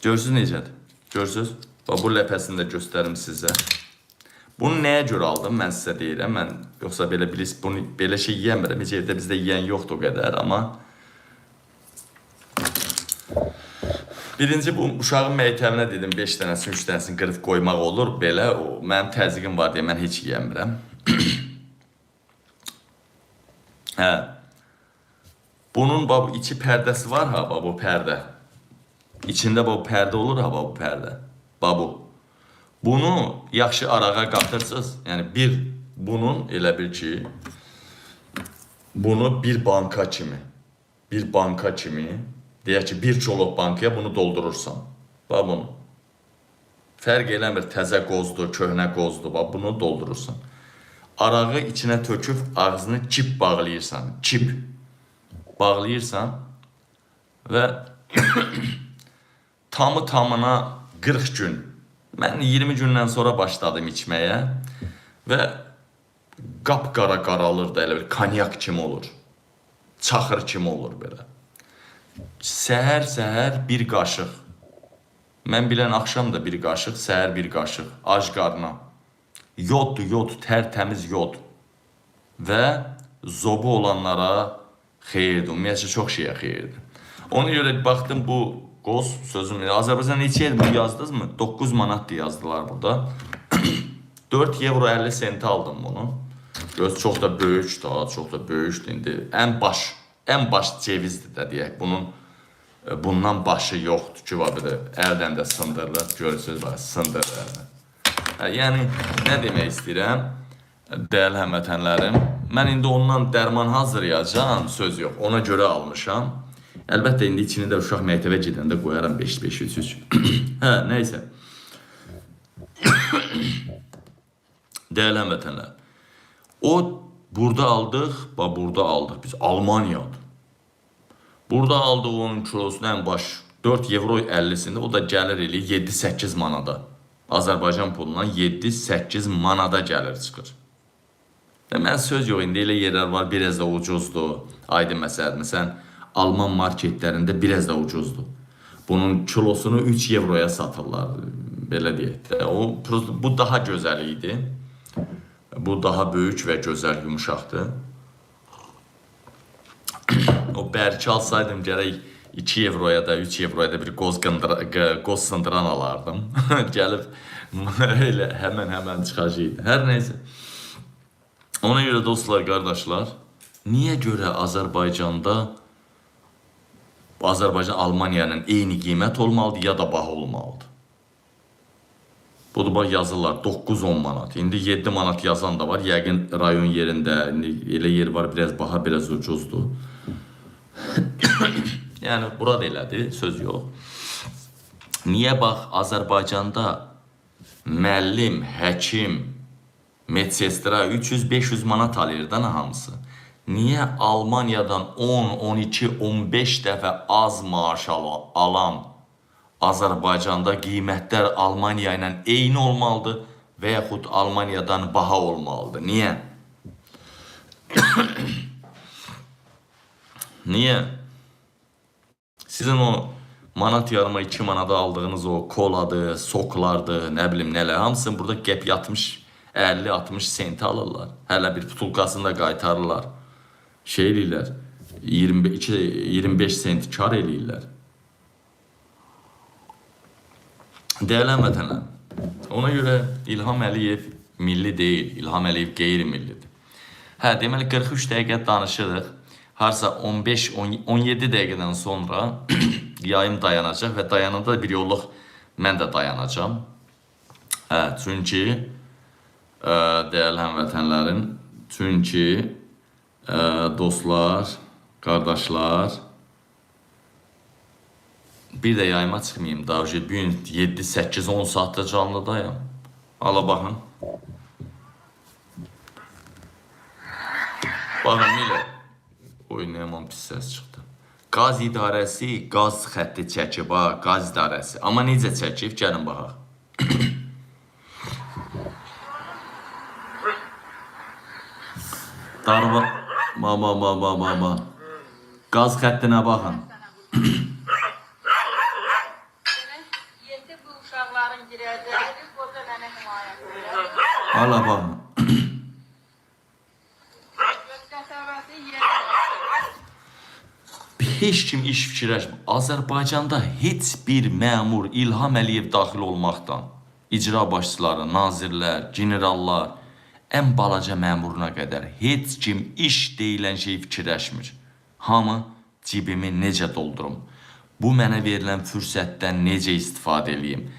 Görürsünüz necədir? Görürsünüz? Bax, bu ləpəsini də göstərim sizə. Bunu nəyə görə aldım, mən sizə deyirəm. Mən yoxsa belə şey yiyəmirəm. Heç evdə bizdə yiyən yoxdur o qədər, amma birinci, bu uşağın məktəbinə dedim, 5 dənəsini, 3 dənəsini qırıb qoymaq olur, belə. Mənim təzyiqim var deyə mən heç yiyəmirəm. Hə. Bunun içi pərdəsi var, ha, bu pərdə. İçində bu pərdə olur, ha, bu pərdə. Bu. Bunu yaxşı arağa qatırsınız. Yəni, bunun elə bil ki, bunu bir banka kimi, deyək ki, bir çolaq bankaya bunu doldurursan. Bax, bunu. Fərq eləmir, təzə qozdur, köhnə qozdur, bax, bunu doldurursan. arağı içinə töküb ağzını çip bağlayırsan, çip bağlayırsan və tamına 40 gün, mən 20 gündən sonra başladım içməyə və qapqara qaralır da elə bir konyak kimi olur, çaxır kimi olur belə. Səhər bir qaşıq, mən bilən axşam da bir qaşıq, səhər bir qaşıq, ac qarına. Yoddur, yod, tərtəmiz yod. Və zobu olanlara xeyirdir, ümumiyyətcə çox şeyə xeyirdir. Ona görə baxdım bu qoz sözüm, Azərbaycan neçə edir, bu yazdınız mı? 9 manatdır yazdılar burada. 4 euro 50 senti aldım bunu. Göz çox da böyük, daha çox da böyükdür. İndi ən baş cevizdir də deyək. Bundan başı yoxdur ki, əldən də sındırılır. Görürsünüz, sındırır əldən. Yəni, nə demək istəyirəm, dəyərli həmvətənlərim, mən indi ondan dərman hazırlayacağım, söz yox, ona görə almışam. Əlbəttə, indi içini də uşaq məktəbə gedəndə qoyaram 5-5-3. Hə, neysə. Dəyərli həmvətənlər, o, burada aldıq, biz Almaniyadır. Burada aldıq onun kilosunu ən baş 4 euro 50-sində, o da gəlir eləyir 7-8 manada. Azərbaycan pulundan 7-8 manada gəlir çıxır. Mən söz yox, indi elə yerlər var, biraz da ucuzdur. Aydın məsələdir, məsələn, Alman marketlərində biraz da ucuzdur. Bunun kilosunu 3 euroya satırlar, belə deyək də. Bu daha gözəl idi. Bu daha böyük və gözəl, yumuşaqdır. O bərki alsaydım gərək 2 euroya da, 3 euroya da bir qoz sındıran alardım. Gəlib elə həmən çıxacaqdı. Hər neysə. Ona görə dostlar, qardaşlar, niyə görə Azərbaycan Almaniyanın eyni qiymət olmalıdır ya da baha olmalıdır? Budur, bax, yazırlar 9-10 manat. İndi 7 manat yazan da var. Yəqin rayon yerində elə yer var, biraz baha, biraz ucuzdur. Yəni, burada elədir, söz yox. Niyə bax, Azərbaycanda müəllim, həkim, medsestra 300-500 manat alır da hamısı? Niyə Almaniyadan 10, 12, 15 dəfə az maaş alan Azərbaycanda qiymətlər Almaniya ilə eyni olmalıdır və yaxud Almaniyadan baha olmalıdır? Niyə? Niyə? Sizin o manat yarıma 2 manada aldığınız o koladır, soklardır, nə bilim nələr, hamısını burada gəp yatmış 50-60 senti alırlar. Hələ bir putulkasını da qaytarırlar. Şey eləyirlər, 25 senti kar eləyirlər. Dəyərli həmvətənlər, ona görə İlham Əliyev milli deyil, İlham Əliyev qeyri-millidir. Hə, deməli 43 dəqiqə danışırıq. Harsa 15-17 dəqiqədən sonra yayım dayanacaq və dayananda bir yolluq mən də dayanacam. Hə, çünki dəyərli həmvətənlərim, dostlar, qardaşlar, bir də yayıma çıxmayayım da, bugün 7-8-10 saatda canlıdayım. Hala baxın. Baxın, elə. Oy, nə yaman pis səs çıxdı. Qaz idarəsi, qaz xətti çəkib, qaz idarəsi. Amma necə çəkib, gəlin baxaq. Darba, baba. Qaz xəttinə baxın. Hala baxın. Heç kim iş fikirləşmir. Azərbaycanda heç bir məmur İlham Əliyev daxil olmaqdan, icra başçıları, nazirlər, generallar, ən balaca məmuruna qədər heç kim iş deyilən şey fikirləşmir. Hamı cibimi necə doldurum? Bu mənə verilən fürsətdən necə istifadə edeyim?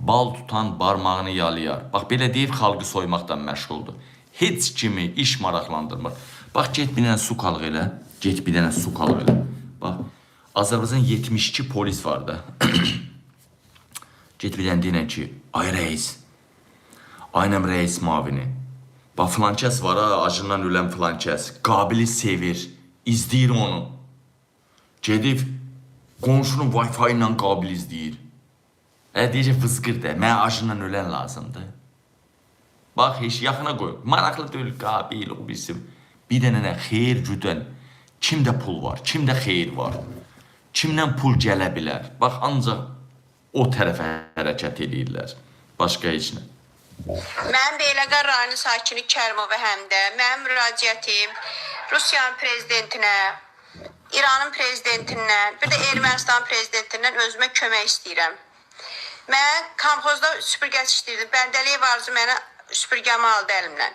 Bal tutan barmağını yalayar. Bax, belə deyib xalqı soymaqdan məşğuldur. Heç kimi iş maraqlandırmır. Bax, get bir dənə su qalıq elə. Get bir dənə su qalıq elə. Bax, Azərbaycan 72 polis var da. Get bir dənə deyən ki, ay rəis, aynəm rəis mavini. Bax, filankəs var ha, acından ölən filankəs. Qabili sevir, izləyir onu. Gedib, qonşunun Wi-Fi ilə Qabil izləyir. Deyəcək, fızqır da, mənə acından ölən lazımdır. Bax, heç yaxına qoy. Maraqlı deyil, Qabil, o bizim. Bir dənə nə, xeyir güdən. Kimdə pul var, kimdə xeyir var. Kimdən pul gələ bilər. Bax, ancaq o tərəfə hərəkət edirlər. Başqa heç nə. Mən Beyləqan rayonu sakini Kərimova həmdə mənim müraciətim Rusiyanın prezidentinə, İranın prezidentindən, bir də Ermənistan prezidentindən özümə kömək istəyirəm. Mən kamxozda süpürgəçi işləyirdim. Bəndəliyev Arzu mənə süpürgəmi aldı əlimlə.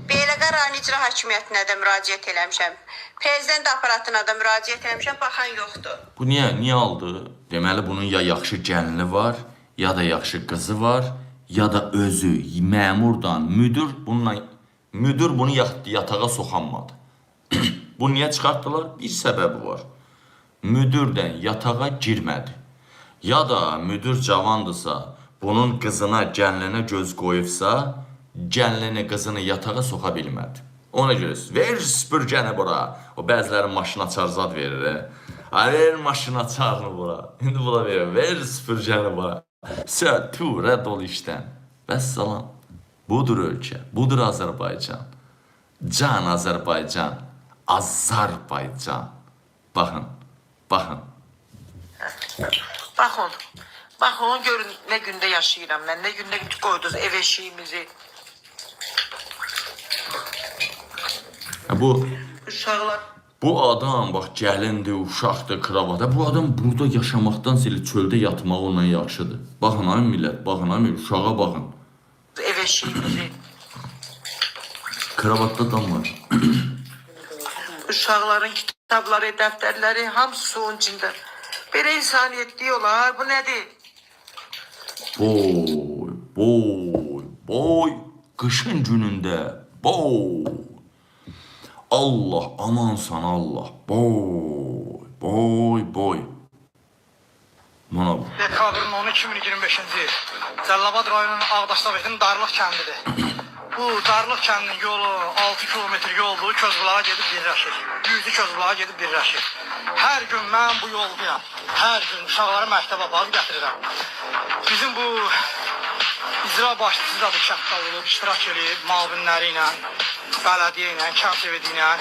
Beyləqan rayon icra hakimiyyətinə də müraciət eləmişəm. Prezident aparatına da müraciət eləmişəm, baxan yoxdur. Bu niyə aldı? Deməli, bunun ya yaxşı gəlini var, ya da yaxşı qızı var, ya da özü, məmurdan, müdür bunu yatağa soxanmadı. Bu niyə çıxartdılar? Bir səbəbi var. Müdürdən yatağa girmədi. Ya da müdür cavandırsa, bunun qızına, gəlinə göz qoyubsa, gəlini, qızını yatağa soxa bilmədi. Ona görə, ver süpürgəni bura. O bəziləri maşın açar zad verir. Ver maşın açarını bura. İndi buna verir, ver süpürgəni bura. Tü, rədd ol işdən. Vəssalam. Budur ölkə, budur Azərbaycan. Can Azərbaycan, Azərbaycan. Baxın, baxın. Baxın, görün nə gündə yaşayıram mən, nə gündə qoydunuz ev eşiyimizi. Uşaqlar. Bu adam, bax, gəlindir, uşaqdır, kravata. Bu adam burada yaşamaqdansa elə çöldə yatmaq ondan yaxşıdır. Baxın, ay millət, baxın, ay millət, uşağa baxın. Ev eşiyimizi. Kravatda adam var. Uşaqların kitabları, dəftərləri, hamısı suyun içində. Belə insaniyyət diyorlar, bu nədir? Boy, qışın günündə, boy. Allah, amansan Allah, boy. Buna bu. Dekabrın 10 2025-ci il. Cəllabad rayonunun Ağdaşdavetinin Darlıq kəndidir. Bu Darlıq kəndinin yolu 6 kilometr yoldur, Közbulağa gedib birləşir. Düzlü Közbulağa gedib birləşir. Hər gün mən bu yoldayam. Hər gün uşaqları məktəbə aparıb gətirirəm. Bizim bu icra başçısı da bu kənddə olub, iştirak edib müavinləri ilə, bələdiyyə ilə, kənd evi ilə.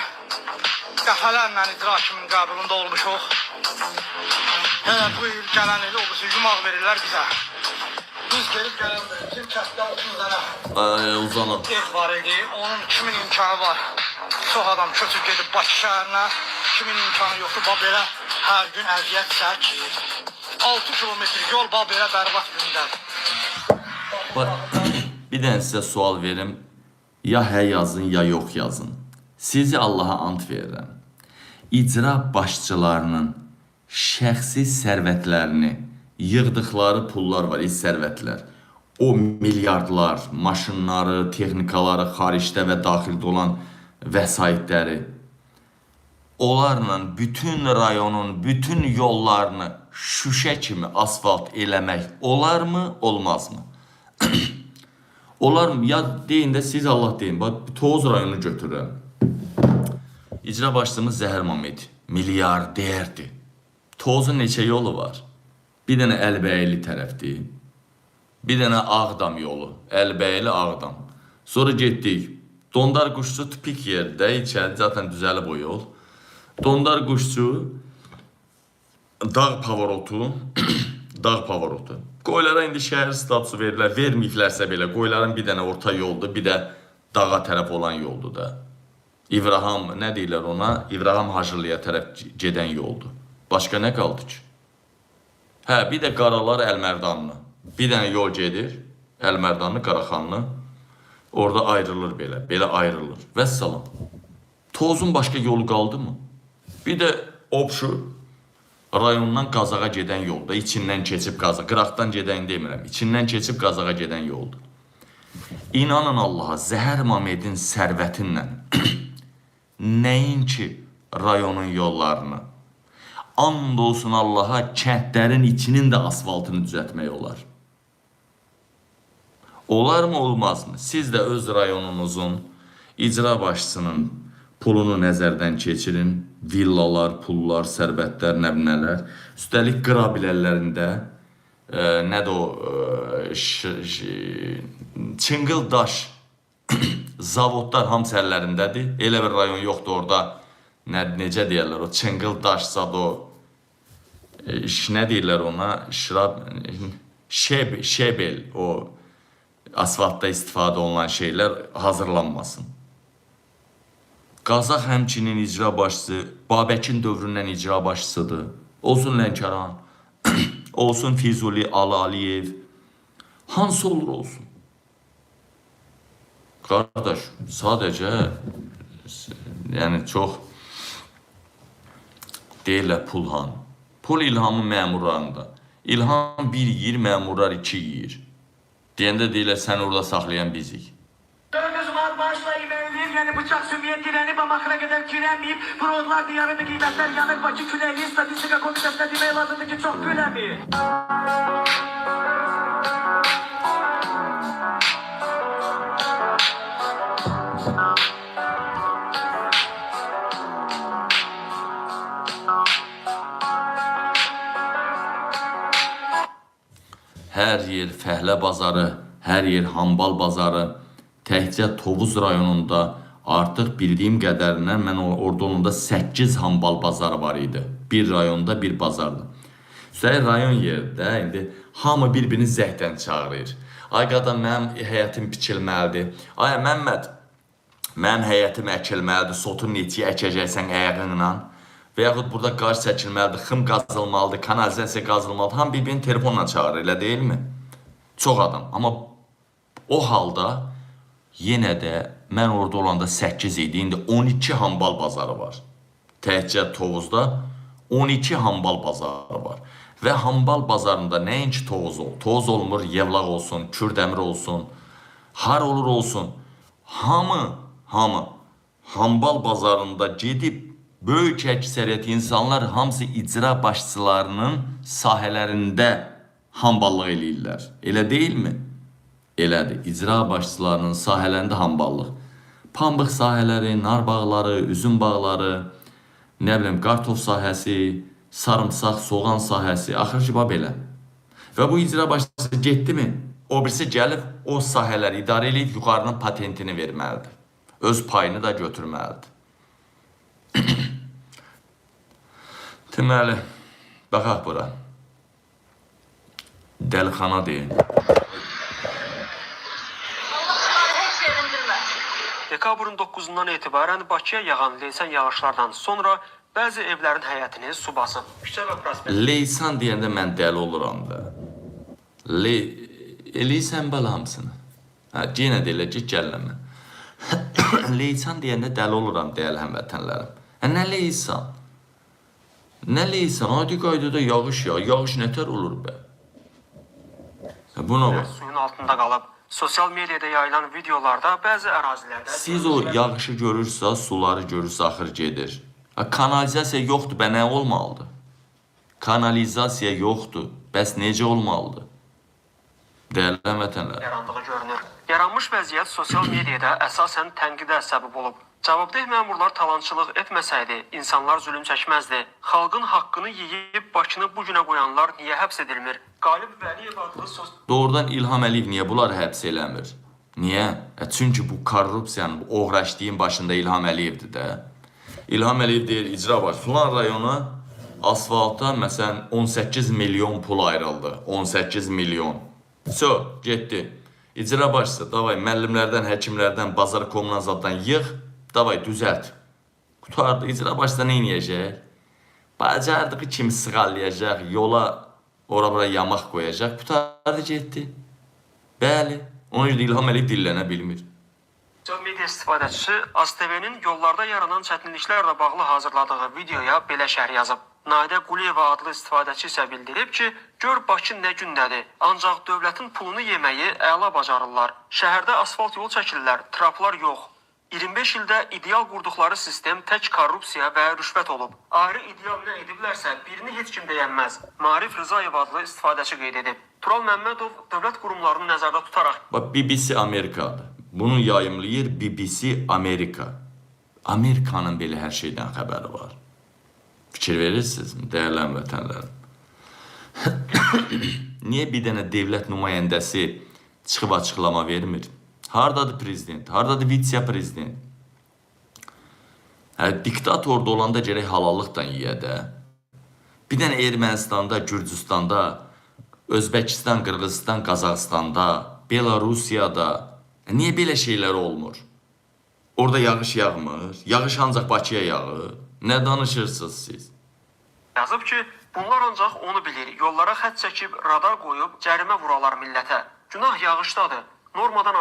Dəfələrlə icra hakiminin qəbulunda olmuşuq. Bu il gələn il olursa yumaq verirlər bizə. Biz gelib gələndə bizim kənddə 30 dənə uzanıb. ev var idi. Onun kimin imkanı var? Çox adam köçüb gedib Bakı şəhərinə. Kimin imkanı yoxdur? Belə hər gün əziyyət çəkir. 6 kilometr yol belə bərbad gündədir. Bir dənə sizə sual verim. Ya hə yazın, ya yox yazın. Sizi Allaha ant verirəm. İcra başçılarının şəxsi sərvətlərini, yığdıqları pullar var, sərvətlər. O milyardlar, maşınları, texnikaları, xaricdə və daxildə olan vəsaitləri. Onlarla bütün rayonun, bütün yollarını şüşə kimi asfalt eləmək olarmı, olmazmı? Olarmı? Ya deyin də siz Allah deyin. Bax, Toz rayonu götürürəm. İcra başçımız Zəhər Mamed. Milyarderdir. Tozun neçə yolu var? Bir dənə Əlbəyli tərəfdir. Bir dənə Ağdam yolu. Əlbəyli Ağdam. Sonra getdik. Dondar Quşçu tipik yerdə. İçəri zaten düzəlib o yol. Dondar Quşçu dağ pavarotu. Dağ pavarotu. Qoylara indi şəhər statusu verirlər. Verməyiblərsə belə. Qoyların bir dənə orta yoldur. Bir də dağa tərəf olan yoldur da. İbrahim, nə deyirlər ona? İbrahim Hacırlıya tərəf gedən yoldur. Başqa nə qaldı ki? Hə, bir də Qaralar Əlmərdanlı. Bir dənə yol gedir. Əlmərdanlı, Qaraxanlı. Orada ayrılır belə. Belə ayrılır. Vəssalam. Tozun başqa yolu qaldı mı? Bir də Obşu rayondan Qazağa gedən yolda. İçindən keçib Qazağa. Qıraqdan gedən demirəm. İçindən keçib Qazağa gedən yoldur. İnanın Allaha, Zəhər Mamedin sərvətinlə nəinki rayonun yollarını, and olsun Allaha, kəndlərin içinin də asfaltını düzəltmək olar. Olar mı, olmaz mı? Siz də öz rayonunuzun icra başçısının pulunu nəzərdən keçirin. Villalar, pullar, sərvətlər, nələr. Üstəlik qıra bilərlərində nədir o Çıngıldaş zavodlar hamısı əllərindədir. Elə bir rayon yoxdur orada. Necə deyirlər o Çıngıldaş zavod, nə deyirlər ona? Şebel, o asfaltda istifadə olunan şeylər hazırlanmasın. Qazax həmçinin icra başçısı, Babəkin dövründən icra başçısıdır. Olsun Lənkəran, olsun Füzuli, Aliyev, hansı olur olsun. Qardaş, sadəcə, yəni çox deyirlər pulhan. Pul İlhamın məmurlarında. İlham 1 yiyir, məmurlar 2 yiyir. Deyəndə deyirlər, sən orada saxlayan bizik. 400 manat maaşla iməlidir, yəni bıçaq sümüyə dirənib, amma axıra qədər kirənməyib, Prozlar diyarında qiymətlər yanır, Bakı Küləkli Statistika Komitəsinə demək lazımdır ki, çox güləmir. Hər yer fəhlə bazarı, hər yer hambal bazarı, təkcə Tovuz rayonunda artıq bildiyim qədərindən mən orada olanda 8 hambal bazarı var idi. Bir rayonda bir bazarda. Üstəlik rayon yerdə indi hamı bir-birini zəhdən çağırır. Ay qadan, mənim həyətim biçilməlidir. Ay Məmməd, mənim həyətim əkilməlidir, sotun neçəyə əkəcəksən əyəqinlə. Və yaxud burada qar çəkilməlidir, xım qazılmalıdır, kanalizasiya qazılmalıdır. Ham bir-birini telefonla çağırır, elə deyilmi? Çox adam. Amma o halda yenə də mən orada olanda 8 idi, indi 12 hambal bazarı var. Təkcə Tovuzda 12 hambal bazarı var. Və hambal bazarında nəinki Tovuz ol, Tovuz olmur, Yevlaq olsun, Kürdəmir olsun, har olur olsun. Hamı hambal bazarında gedib, böyük əksəriyyət insanlar hamısı icra başçılarının sahələrində hamballıq eləyirlər. Elə deyilmi? Elədir. İcra başçılarının sahələrində hamballıq. Pambıq sahələri, nar bağları, üzüm bağları, nə bilim, qartof sahəsi, sarımsaq, soğan sahəsi, axır ki, belə. Və bu icra başçısı getdi mi? O birisi gəlib, o sahələri idarə edib, yuxarının patentini verməlidir. Öz payını da götürməlidir. Deməli, baxaq bura. Dəlixana deyin. Dekabrın 9-dan etibarən Bakıya yağan leysan yağışlardan sonra bəzi evlərin həyətini su basıb. Küçə və prospekt. Leysan deyəndə mən dəli oluram da. Leysan bala hamısını. Yenə deyirlər ki, gəlləmə. Leysan deyəndə dəli oluram, deyəli həmvətənlərim. Nə leysan? Nə leysan? Adi qaydada yağış ya. Yağış nətər olur bə? Buna bax. Suyun altında qalıb. Sosial mediada yayılan videolarda bəzi ərazilərdə... Siz o yağışı görürsə, suları görürsə, axır gedir. Kanalizasiya yoxdur, bə nə olmalıdır? Kanalizasiya yoxdur, bəs necə olmalıdır? Dəyərli həmvətənlər. Yarandığı görünür. Yaranmış vəziyyət sosial mediada əsasən tənqidə səbəb olub. Cavabdeh məmurlar talançılıq etməsəydi, insanlar zülüm çəkməzdi. Xalqın haqqını yeyib Bakını bu günə qoyanlar niyə həbs edilmir? Qalib Vəliyev adlı Doğrudan İlham Əliyev niyə bunları həbs eləmir? Niyə? Çünki bu korrupsiyanın, bu oğraşdığın başında İlham Əliyevdir də. İlham Əliyev deyir, icra var. Filan rayona asfalta məsələn 18 milyon pul ayrıldı. 18 milyon. Getdi. İcra başçısı, davay müəllimlərdən, həkimlərdən, bazar kommunazatdan yığ, davay düzəlt. Qutardı, icra başçısı nə inəyəcək? Bacardığı kimi sığallayacaq, yola ora-bura yamaq qoyacaq, qutardı getdi. Bəli, ona görə İlham Əliyev dillənə bilmir. Sosial media istifadəçisi ASTV-nin yollarda yaranan çətinliklərlə bağlı hazırladığı videoya belə şərh yazıb. Naidə Quliyeva adlı istifadəçi isə bildirib ki, gör Bakı nə gündədir, ancaq dövlətin pulunu yeməyi əla bacarırlar. Şəhərdə asfalt yol çəkirlər, traplar yox. 25 ildə ideal qurduqları sistem tək korrupsiya və rüşvət olub. Ayrı ideal nə ediblərsə, birini heç kim deyənməz. Marif Rızayev adlı istifadəçi qeyd edib. Tural Məmmədov dövlət qurumlarını nəzərdə tutaraq Bak BBC Amerika'dır. Bunu yayımlayır BBC Amerika. Amerikanın belə hər şeydən xəbəri var. Fikir verirsinizmi, dəyərli vətənlərim? Niyə bir dənə devlət nümayəndəsi çıxıb açıqlama vermir? Hardadır prezident? Hardadır vitse-prezident? Diktatorda olanda gərək halallıqdan yiyə də. Bir dənə Ermənistanda, Gürcüstanda, Özbəkistan, Qırğızistan, Qazaxstanda, Belarusiyada niyə belə şeylər olmur? Orada yağış yağmır, yağış ancaq Bakıya yağır. Nə danışırsınız siz? yazıb ki, bunlar ancaq onu bilir. Yollara xətt çəkib, radar qoyub, cərimə vuralar millətə. Günah yağışdadır. Normadan